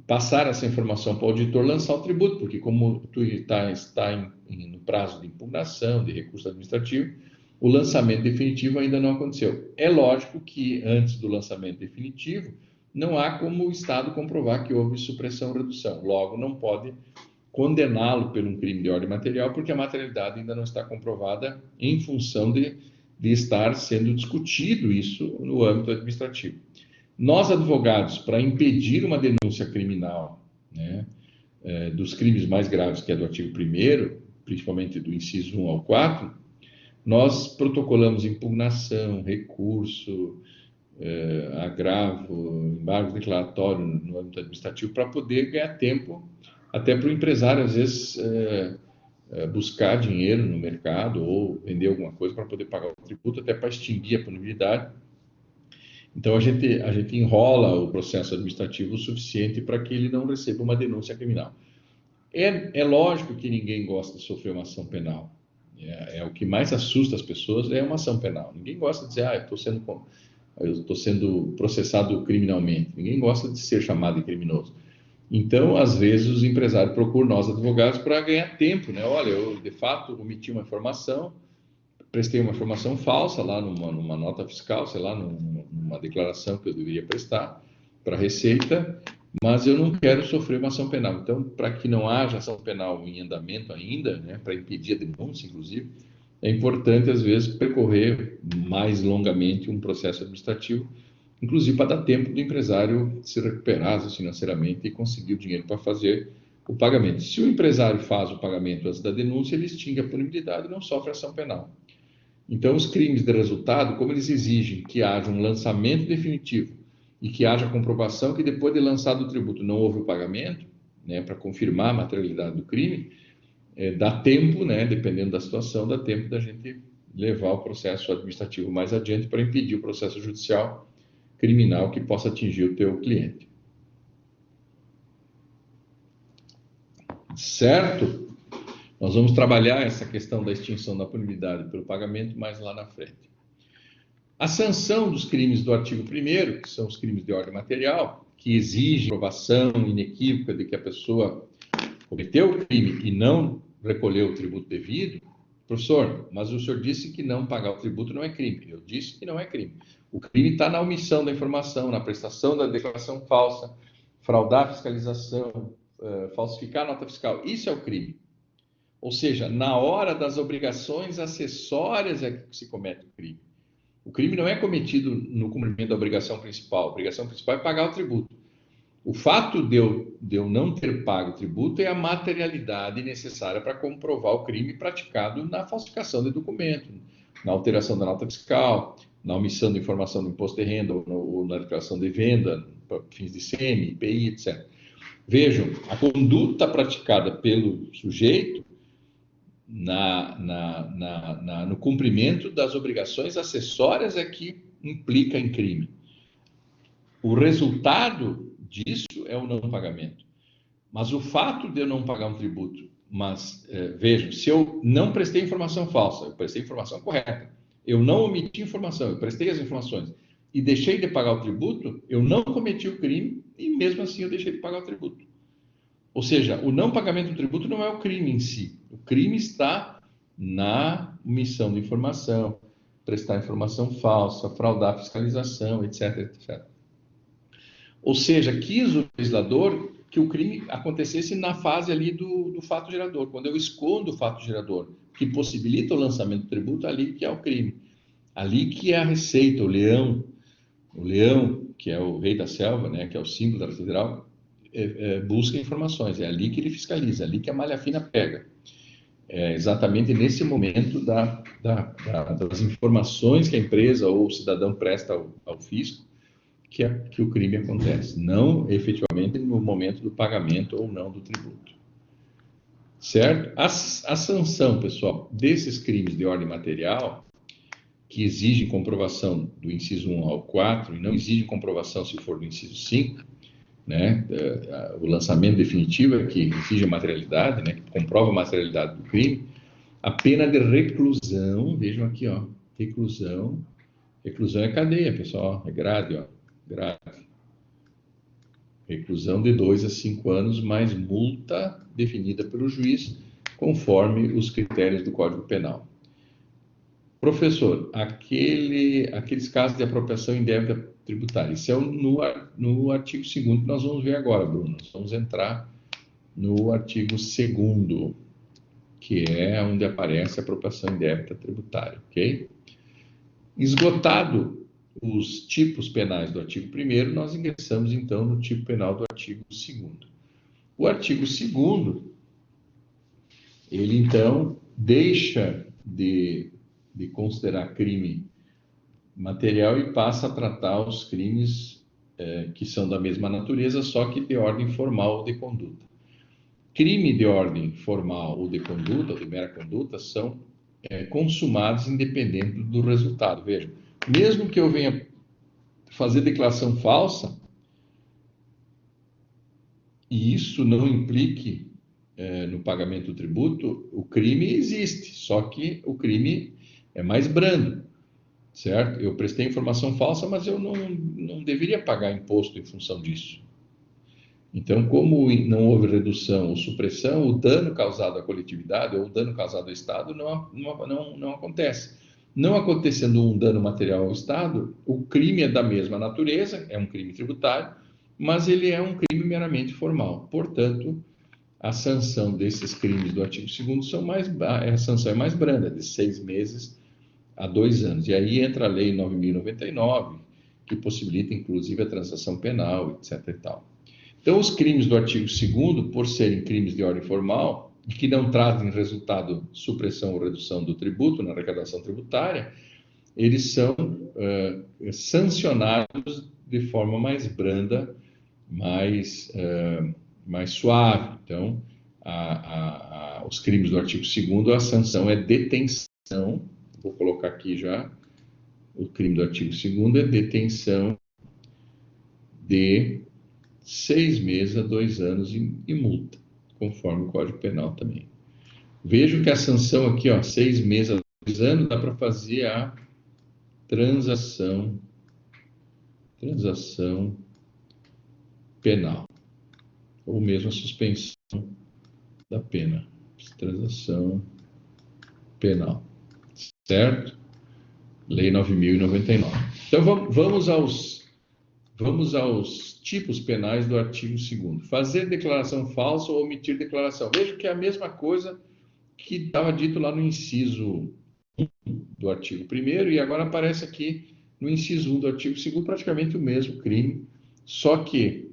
passar essa informação para o auditor lançar o tributo, porque como tu está no prazo de impugnação, de recurso administrativo, o lançamento definitivo ainda não aconteceu. É lógico que antes do lançamento definitivo, não há como o Estado comprovar que houve supressão ou redução. Logo, não pode condená-lo por um crime de ordem material, porque a materialidade ainda não está comprovada em função de estar sendo discutido isso no âmbito administrativo. Nós, advogados, para impedir uma denúncia criminal, né, dos crimes mais graves, que é do artigo 1º, principalmente do inciso 1 ao 4, nós protocolamos impugnação, recurso, agravo, embargo declaratório no âmbito administrativo para poder ganhar tempo, até para o empresário, às vezes, buscar dinheiro no mercado ou vender alguma coisa para poder pagar o tributo, até para extinguir a punibilidade. Então, a gente enrola o processo administrativo o suficiente para que ele não receba uma denúncia criminal. É lógico que ninguém gosta de sofrer uma ação penal. O que mais assusta as pessoas é uma ação penal. Ninguém gosta de dizer, eu estou sendo processado criminalmente. Ninguém gosta de ser chamado de criminoso. Então, às vezes, os empresários procuram nós, advogados, para ganhar tempo, né? Olha, eu, de fato, omiti uma informação, prestei uma informação falsa lá numa nota fiscal, sei lá, numa declaração que eu deveria prestar para a Receita, mas eu não quero sofrer uma ação penal. Então, para que não haja ação penal em andamento ainda, né, para impedir a denúncia, inclusive, é importante, às vezes, percorrer mais longamente um processo administrativo, inclusive para dar tempo do empresário se recuperar financeiramente e conseguir o dinheiro para fazer o pagamento. Se o empresário faz o pagamento antes da denúncia, ele extingue a punibilidade e não sofre ação penal. Então, os crimes de resultado, como eles exigem que haja um lançamento definitivo e que haja comprovação que depois de lançado o tributo não houve o pagamento, né, para confirmar a materialidade do crime, dá tempo, né, dependendo da situação, dá tempo da gente levar o processo administrativo mais adiante para impedir o processo judicial criminal que possa atingir o teu cliente. Certo? Nós vamos trabalhar essa questão da extinção da punibilidade pelo pagamento mais lá na frente. A sanção dos crimes do artigo 1º, que são os crimes de ordem material, que exigem provação inequívoca de que a pessoa cometeu o crime e não recolheu o tributo devido. Professor, mas o senhor disse que não pagar o tributo não é crime. Eu disse que não é crime. O crime está na omissão da informação, na prestação da declaração falsa, fraudar a fiscalização, falsificar a nota fiscal. Isso é o crime. Ou seja, na hora das obrigações acessórias é que se comete o crime. O crime não é cometido no cumprimento da obrigação principal. A obrigação principal é pagar o tributo. O fato de eu não ter pago o tributo é a materialidade necessária para comprovar o crime praticado na falsificação de documento, na alteração da nota fiscal, na omissão de informação do imposto de renda ou na declaração de venda, para fins de ICM, IPI, etc. Vejam, a conduta praticada pelo sujeito no cumprimento das obrigações acessórias é que implica em crime. O resultado disso é o não pagamento. Mas o fato de eu não pagar um tributo, vejam, se eu não prestei informação falsa, eu prestei informação correta, eu não omiti informação, eu prestei as informações e deixei de pagar o tributo, eu não cometi o crime e mesmo assim eu deixei de pagar o tributo. Ou seja, o não pagamento do tributo não é o crime em si. O crime está na omissão de informação, prestar informação falsa, fraudar a fiscalização, etc, etc. Ou seja, quis o legislador que o crime acontecesse na fase ali do fato gerador. Quando eu escondo o fato gerador, que possibilita o lançamento do tributo, ali que é o crime. Ali que é a receita, o leão, que é o rei da selva, né, que é o símbolo da federal, busca informações. É ali que ele fiscaliza, é ali que a malha fina pega. É exatamente nesse momento das informações que a empresa ou o cidadão presta ao fisco que o crime acontece, não efetivamente no momento do pagamento ou não do tributo. Certo? A sanção, pessoal, desses crimes de ordem material, que exigem comprovação do inciso 1 ao 4 e não exigem comprovação se for do inciso 5, né? O lançamento definitivo é que exige a materialidade, né? Que comprova a materialidade do crime. A pena de reclusão, vejam aqui, ó, reclusão é cadeia, pessoal, é grade, ó, grave. Reclusão de 2 a 5 anos, mais multa definida pelo juiz, conforme os critérios do Código Penal. Professor, aqueles casos de apropriação indébita tributária, isso é no artigo 2º que nós vamos ver agora, Bruno. Nós vamos entrar no artigo 2º, que é onde aparece a apropriação indébita tributária, ok? Esgotado os tipos penais do artigo 1º, nós ingressamos, então, no tipo penal do artigo 2º. O artigo 2º, ele, então, deixa de considerar crime material e passa a tratar os crimes que são da mesma natureza, só que de ordem formal ou de conduta. Crime de ordem formal ou de conduta, ou de mera conduta, são consumados independente do resultado. Veja, mesmo que eu venha fazer declaração falsa, e isso não implique no pagamento do tributo, o crime existe, só que o crime é mais brando, certo? Eu prestei informação falsa, mas eu não deveria pagar imposto em função disso. Então, como não houve redução ou supressão, o dano causado à coletividade ou o dano causado ao Estado não acontece. Não acontecendo um dano material ao Estado, o crime é da mesma natureza, é um crime tributário, mas ele é um crime meramente formal. Portanto, a sanção desses crimes do artigo 2º a sanção é mais branda, de 6 meses a 2 anos. E aí entra a Lei 9.099, que possibilita, inclusive, a transação penal, etc. e tal. Então, os crimes do artigo 2º, por serem crimes de ordem formal, e que não trazem resultado supressão ou redução do tributo na arrecadação tributária, eles são sancionados de forma mais branda, mais suave. Então, os crimes do artigo 2º, a sanção é detenção, vou colocar aqui já, o crime do artigo 2º é detenção de 6 meses a 2 anos e multa, conforme o Código Penal também. Vejo que a sanção aqui, 6 meses a 2 anos, dá para fazer a transação penal, ou mesmo a suspensão da pena, transação penal, certo? Lei 9.099. Então, vamos aos tipos penais do artigo 2º. Fazer declaração falsa ou omitir declaração. Veja que é a mesma coisa que estava dito lá no inciso 1 do artigo 1º, e agora aparece aqui no inciso 1 do artigo 2º, praticamente o mesmo crime, só que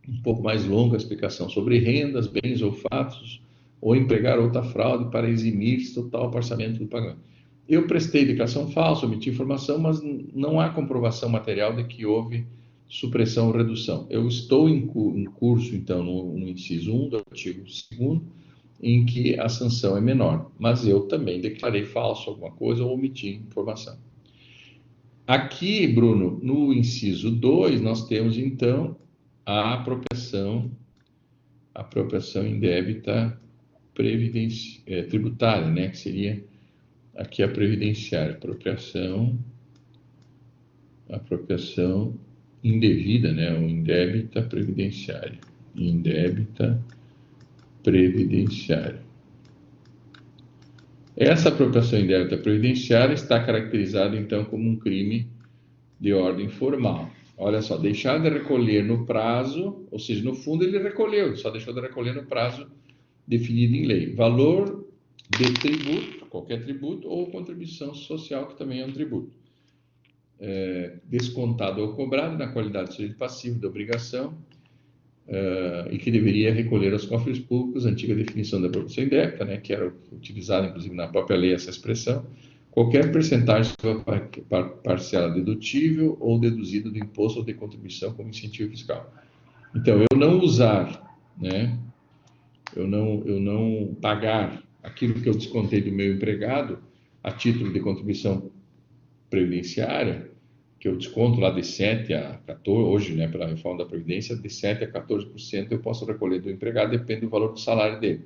um pouco mais longa a explicação sobre rendas, bens ou fatos, ou empregar outra fraude para eximir-se total parciamento do pagamento. Eu prestei declaração falsa, omiti informação, mas não há comprovação material de que houve supressão ou redução. Eu estou em curso, então, no inciso 1 do artigo 2º, em que a sanção é menor, mas eu também declarei falso alguma coisa ou omiti informação. Aqui, Bruno, no inciso 2, nós temos, então, a apropriação indébita tributária, né, que seria aqui a previdenciária, apropriação indevida, né, ou indébita previdenciária, Essa apropriação indébita previdenciária está caracterizada, então, como um crime de ordem formal. Olha só, deixar de recolher no prazo, ou seja, no fundo ele recolheu, só deixou de recolher no prazo definido em lei. Valor de tributo, qualquer tributo, ou contribuição social, que também é um tributo. Descontado ou cobrado na qualidade de sujeito passivo da obrigação, e que deveria recolher aos cofres públicos, antiga definição da apropriação indébita, né, que era utilizada, inclusive, na própria lei essa expressão, qualquer percentagem parcela dedutível ou deduzido do imposto ou de contribuição como incentivo fiscal. Então, eu não usar, né, eu não pagar aquilo que eu descontei do meu empregado a título de contribuição previdenciária, que eu desconto lá de 7 a 14%, hoje, né, pela reforma da Previdência, de 7 a 14% eu posso recolher do empregado, depende do valor do salário dele.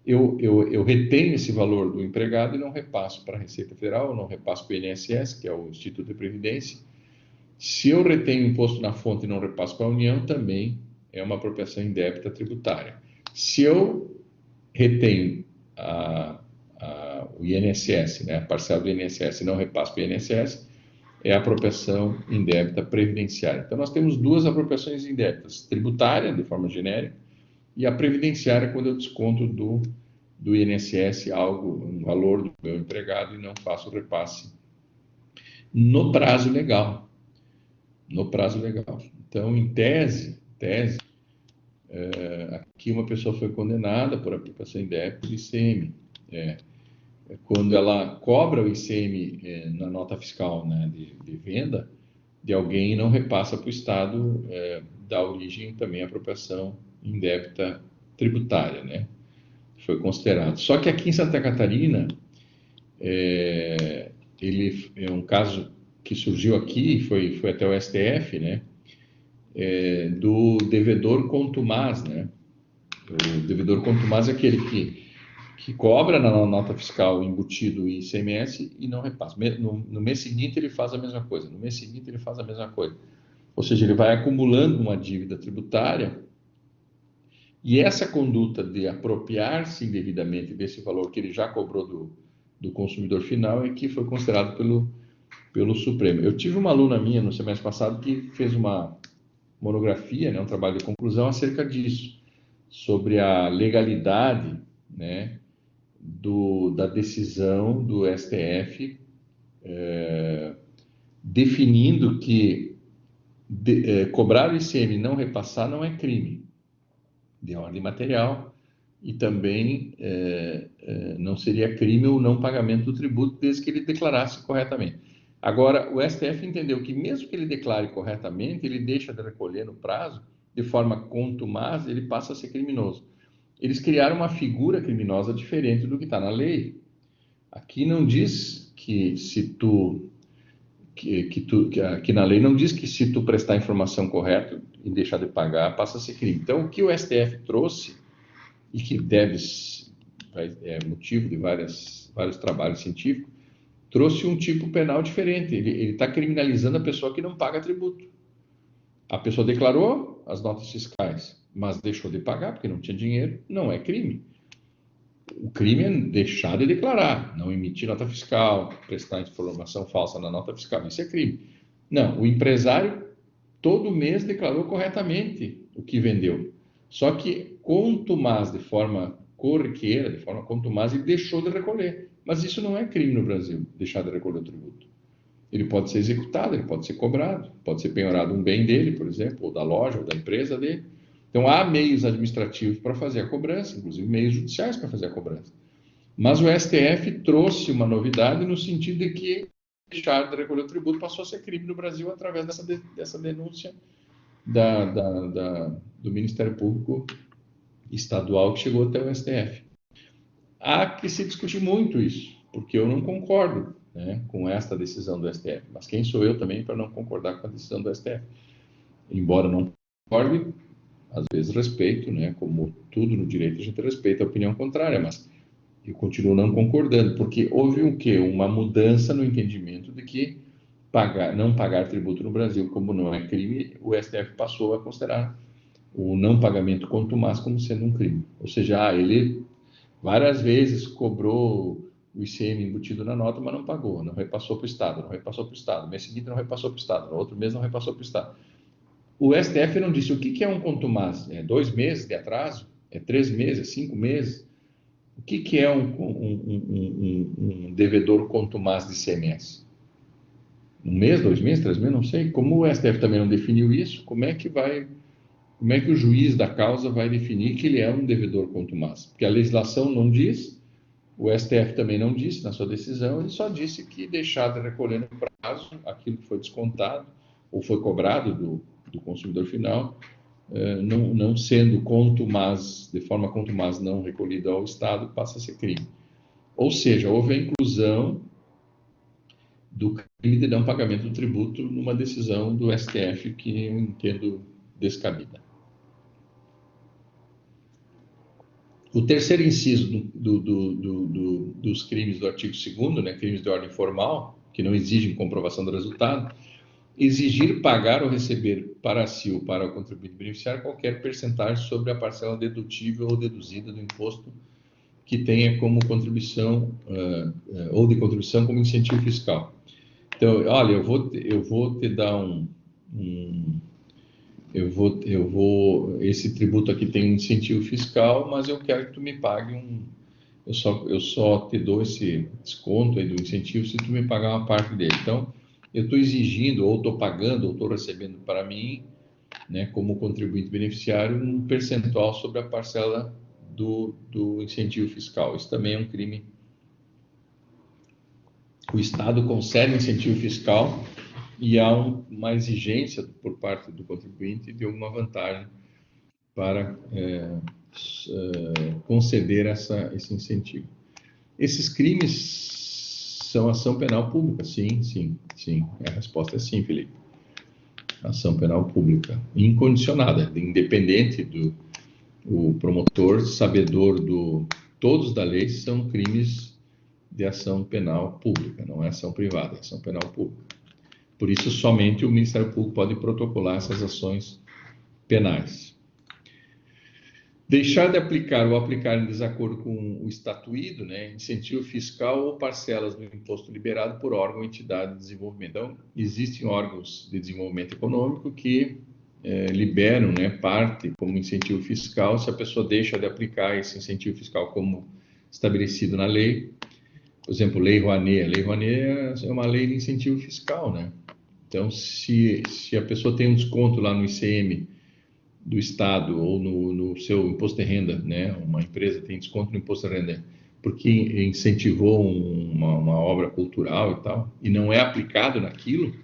Eu retenho esse valor do empregado e não repasso para a Receita Federal, eu não repasso para o INSS, que é o Instituto de Previdência. Se eu retenho o imposto na fonte e não repasso para a União, também é uma apropriação indébita tributária. Se eu retenho o INSS, né, a parcela do INSS, e não repasso para o INSS, é a apropriação indébita previdenciária. Então, nós temos duas apropriações indébitas, tributária, de forma genérica, e a previdenciária, quando eu desconto do INSS um valor do meu empregado e não faço o repasse no prazo legal. Então, em tese, aqui uma pessoa foi condenada por aplicação indébita do ICM. Quando ela cobra o ICM na nota fiscal, né, de venda de alguém e não repassa para o Estado, dá origem também à apropriação indébita tributária, né? Foi considerado. Só que aqui em Santa Catarina, ele é um caso que surgiu aqui, foi até o STF, né? Do devedor contumaz, né? O devedor contumaz é aquele que cobra na nota fiscal embutido o ICMS e não repassa. No mês seguinte ele faz a mesma coisa, Ou seja, ele vai acumulando uma dívida tributária e essa conduta de apropriar-se indevidamente desse valor que ele já cobrou do consumidor final é que foi considerado pelo Supremo. Eu tive uma aluna minha no semestre passado que fez uma monografia, né, um trabalho de conclusão acerca disso, sobre a legalidade, né, da decisão do STF definindo que cobrar o ICM e não repassar não é crime de ordem material e também não seria crime o não pagamento do tributo desde que ele declarasse corretamente. Agora, o STF entendeu que mesmo que ele declare corretamente, ele deixa de recolher no prazo, de forma contumaz, ele passa a ser criminoso. Eles criaram uma figura criminosa diferente do que está na lei. Aqui não diz que se tu... que na lei não diz que se tu prestar a informação correta e deixar de pagar, passa a ser crime. Então, o que o STF trouxe, e que é motivo de vários trabalhos científicos, trouxe um tipo penal diferente. Ele está criminalizando a pessoa que não paga tributo. A pessoa declarou as notas fiscais, mas deixou de pagar porque não tinha dinheiro, não é crime. O crime é deixar de declarar, não emitir nota fiscal, prestar informação falsa na nota fiscal. Isso é crime. Não, o empresário todo mês declarou corretamente o que vendeu. Só que contumaz, de forma corriqueira, de forma contumaz, ele deixou de recolher. Mas isso não é crime no Brasil, deixar de recolher o tributo. Ele pode ser executado, ele pode ser cobrado, pode ser penhorado um bem dele, por exemplo, ou da loja, ou da empresa dele. Então, há meios administrativos para fazer a cobrança, inclusive meios judiciais para fazer a cobrança. Mas o STF trouxe uma novidade no sentido de que deixar de recolher o tributo passou a ser crime no Brasil através dessa denúncia do Ministério Público Estadual que chegou até o STF. Há que se discutir muito isso, porque eu não concordo, né, com esta decisão do STF. Mas quem sou eu também para não concordar com a decisão do STF? Embora não concorde, às vezes respeito, né, como tudo no direito a gente respeita a opinião contrária, mas eu continuo não concordando, porque houve o quê? Uma mudança no entendimento de que não pagar tributo no Brasil, como não é crime, o STF passou a considerar o não pagamento contumaz como sendo um crime. Ou seja, ele várias vezes cobrou o ICM embutido na nota, mas não pagou, não repassou para o Estado, não repassou para o Estado. No mês seguinte não repassou para o Estado, no outro mês não repassou para o Estado. O STF não disse o que é um contumaz. É 2 meses de atraso? É 3 meses? 5 meses? O que é um devedor contumaz de ICMS? 1 mês, 2 meses, 3 meses? Não sei. Como o STF também não definiu isso, como é que o juiz da causa vai definir que ele é um devedor contumaz? Porque a legislação não diz, o STF também não disse na sua decisão, ele só disse que deixar de recolher no prazo aquilo que foi descontado ou foi cobrado do consumidor final, não sendo contumaz, de forma contumaz não recolhido ao Estado, passa a ser crime. Ou seja, houve a inclusão do crime de não pagamento do tributo numa decisão do STF que eu entendo descabida. O terceiro inciso dos crimes do artigo 2º, né, crimes de ordem formal, que não exigem comprovação do resultado, exigir pagar ou receber para si ou para o contribuinte beneficiário qualquer percentagem sobre a parcela dedutível ou deduzida do imposto que tenha como contribuição ou de contribuição como incentivo fiscal. Então, olha, eu vou te dar esse tributo aqui tem um incentivo fiscal, mas eu quero que tu me pague eu só te dou esse desconto aí do incentivo se tu me pagar uma parte dele. Então, eu estou exigindo, ou estou pagando, ou estou recebendo para mim, né, como contribuinte beneficiário, um percentual sobre a parcela do incentivo fiscal. Isso também é um crime. O Estado concede incentivo fiscal e há uma exigência por parte do contribuinte de alguma vantagem para conceder esse incentivo. Esses crimes são ação penal pública? Sim. A resposta é sim, Felipe. Ação penal pública, incondicionada, independente o promotor, sabedor todos da lei, são crimes de ação penal pública, não é ação privada, é ação penal pública. Por isso, somente o Ministério Público pode protocolar essas ações penais. Deixar de aplicar ou aplicar em desacordo com o estatuído, né, incentivo fiscal ou parcelas do imposto liberado por órgão ou entidade de desenvolvimento. Então, existem órgãos de desenvolvimento econômico que liberam, né, parte como incentivo fiscal se a pessoa deixa de aplicar esse incentivo fiscal como estabelecido na lei. Por exemplo, Lei Rouanet. A Lei Rouanet é uma lei de incentivo fiscal, né? Então, se a pessoa tem um desconto lá no ICM do Estado ou no seu imposto de renda, né? Uma empresa tem desconto no imposto de renda porque incentivou uma obra cultural e tal, e não é aplicado naquilo,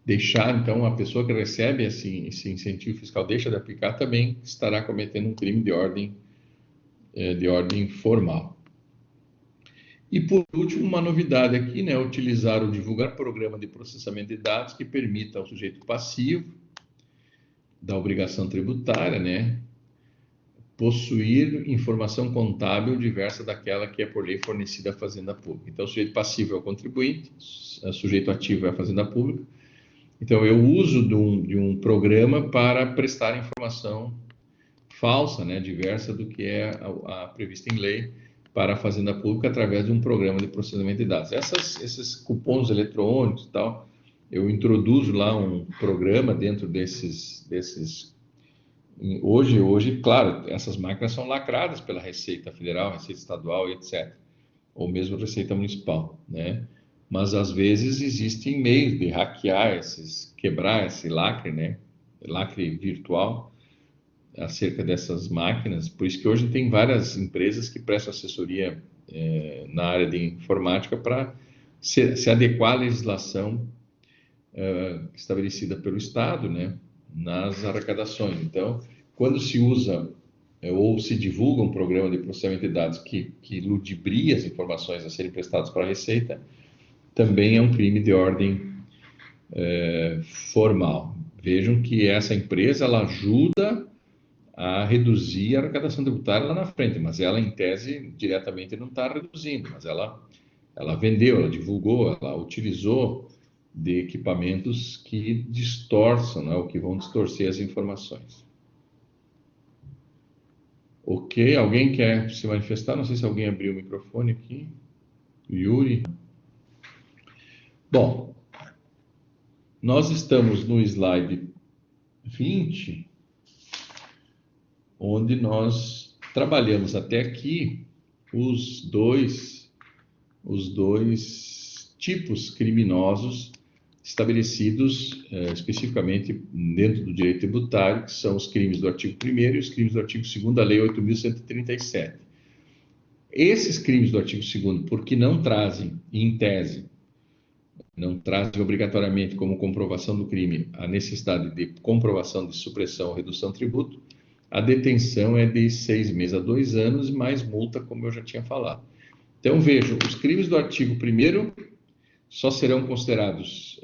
deixar, então, a pessoa que recebe esse incentivo fiscal deixa de aplicar, também estará cometendo um crime de ordem formal. E, por último, uma novidade aqui, né? Utilizar ou divulgar programa de processamento de dados que permita ao sujeito passivo da obrigação tributária, né? Possuir informação contábil diversa daquela que é por lei fornecida à Fazenda Pública. Então, o sujeito passivo é o contribuinte, o sujeito ativo é a Fazenda Pública. Então, eu uso de um programa para prestar informação falsa, né, diversa do que é a prevista em lei para a Fazenda Pública através de um programa de processamento de dados. Esses cupons eletrônicos e tal, eu introduzo lá um programa dentro desses hoje, claro, essas máquinas são lacradas pela Receita Federal, Receita Estadual e etc. Ou mesmo Receita Municipal, né? Mas, às vezes, existem meios de hackear quebrar esse lacre, né? Lacre virtual, acerca dessas máquinas. Por isso que hoje tem várias empresas que prestam assessoria na área de informática para se adequar à legislação estabelecida pelo Estado, né? Nas arrecadações. Então, quando se usa ou se divulga um programa de processamento de dados que ludibria as informações a serem prestadas para a Receita, também é um crime de ordem formal. Vejam que essa empresa ela ajuda a reduzir a arrecadação tributária lá na frente, mas ela, em tese, diretamente não está reduzindo, mas ela vendeu, ela divulgou, ela utilizou de equipamentos que distorçam, né, ou que vão distorcer as informações. Ok, alguém quer se manifestar? Não sei se alguém abriu o microfone aqui. Yuri. Bom, nós estamos no slide 20, onde nós trabalhamos até aqui os dois tipos criminosos estabelecidos especificamente dentro do direito tributário, que são os crimes do artigo 1º e os crimes do artigo 2º da Lei 8.137. Esses crimes do artigo 2º, porque não trazem, em tese, não trazem obrigatoriamente como comprovação do crime a necessidade de comprovação de supressão ou redução de tributo, a detenção é de 6 meses a 2 anos, mais multa, como eu já tinha falado. Então, vejam, os crimes do artigo 1º só serão considerados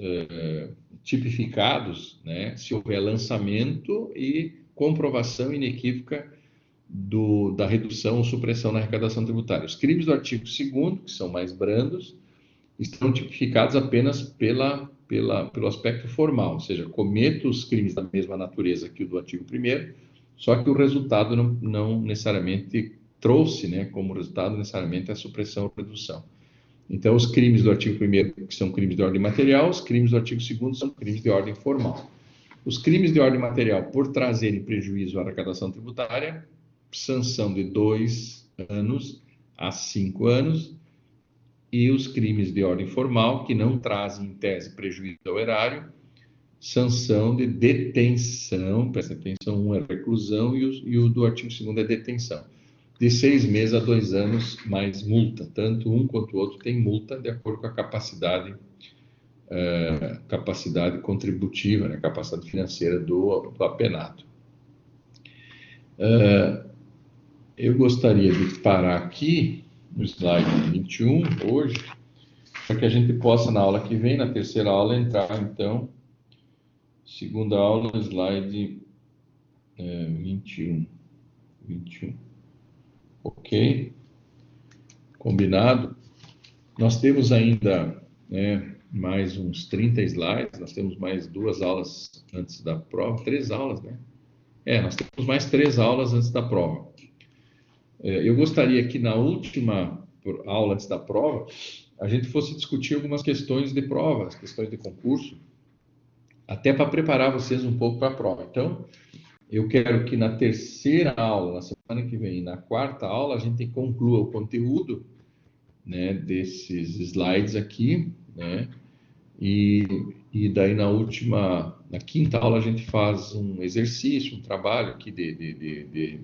tipificados, né, se houver lançamento e comprovação inequívoca da redução ou supressão na arrecadação tributária. Os crimes do artigo 2º, que são mais brandos, estão tipificados apenas pelo aspecto formal, ou seja, cometo os crimes da mesma natureza que o do artigo 1º, só que o resultado não necessariamente trouxe, né, como resultado necessariamente a supressão ou redução. Então, os crimes do artigo 1º, que são crimes de ordem material, os crimes do artigo 2º são crimes de ordem formal. Os crimes de ordem material, por trazerem prejuízo à arrecadação tributária, sanção de 2 anos a 5 anos, e os crimes de ordem formal, que não trazem, em tese, prejuízo ao erário, sanção de detenção, presta atenção, um é reclusão e o do artigo 2º é detenção, de 6 meses a 2 anos, mais multa. Tanto um quanto o outro tem multa de acordo com a capacidade contributiva, né, capacidade financeira do apenado. Eu gostaria de parar aqui no slide 21 hoje, para que a gente possa, na aula que vem, na terceira aula, entrar, então, segunda aula, slide 21. Ok? Combinado? Nós temos ainda mais uns 30 slides, nós temos mais 2 aulas antes da prova, 3 aulas, né? Nós temos mais 3 aulas antes da prova. Eu gostaria que na última aula antes da prova, a gente fosse discutir algumas questões de prova, as questões de concurso, até para preparar vocês um pouco para a prova. Então, eu quero que na terceira aula, na semana que vem, na quarta aula, a gente conclua o conteúdo, né, desses slides aqui, né, E daí na quinta aula a gente faz um exercício, um trabalho aqui de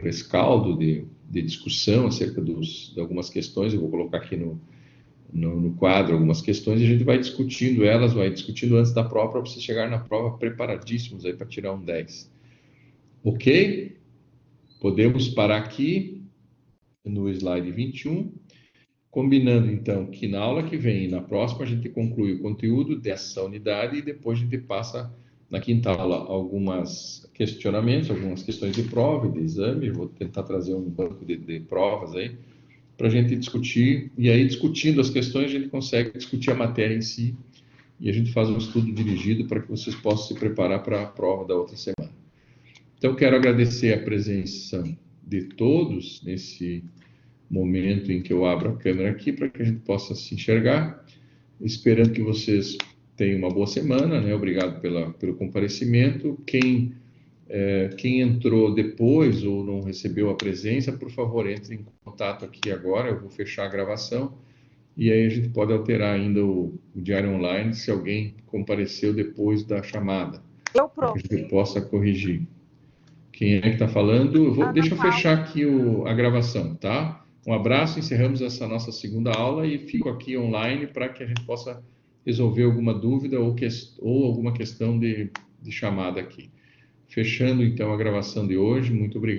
rescaldo, de discussão acerca de algumas questões. Eu vou colocar aqui no quadro algumas questões e a gente vai discutindo elas, vai discutindo antes da prova para você chegar na prova preparadíssimos aí para tirar um 10. Ok? Podemos parar aqui no slide 21, combinando então que na aula que vem e na próxima a gente conclui o conteúdo dessa unidade e depois a gente passa na quinta aula alguns questionamentos, algumas questões de prova e de exame. Eu vou tentar trazer um banco de provas aí para a gente discutir, e aí discutindo as questões a gente consegue discutir a matéria em si e a gente faz um estudo dirigido para que vocês possam se preparar para a prova da outra semana. Então, quero agradecer a presença de todos nesse momento em que eu abro a câmera aqui para que a gente possa se enxergar, esperando que vocês tenham uma boa semana, né? Obrigado pelo comparecimento. Quem entrou depois ou não recebeu a presença, por favor, entre em contato aqui agora, eu vou fechar a gravação, e aí a gente pode alterar ainda o diário online se alguém compareceu depois da chamada, para que a gente possa corrigir. Quem é que está falando? Deixa eu fechar aqui a gravação, tá? Um abraço, encerramos essa nossa segunda aula e fico aqui online para que a gente possa resolver alguma dúvida ou alguma questão de chamada aqui. Fechando, então, a gravação de hoje. Muito obrigado.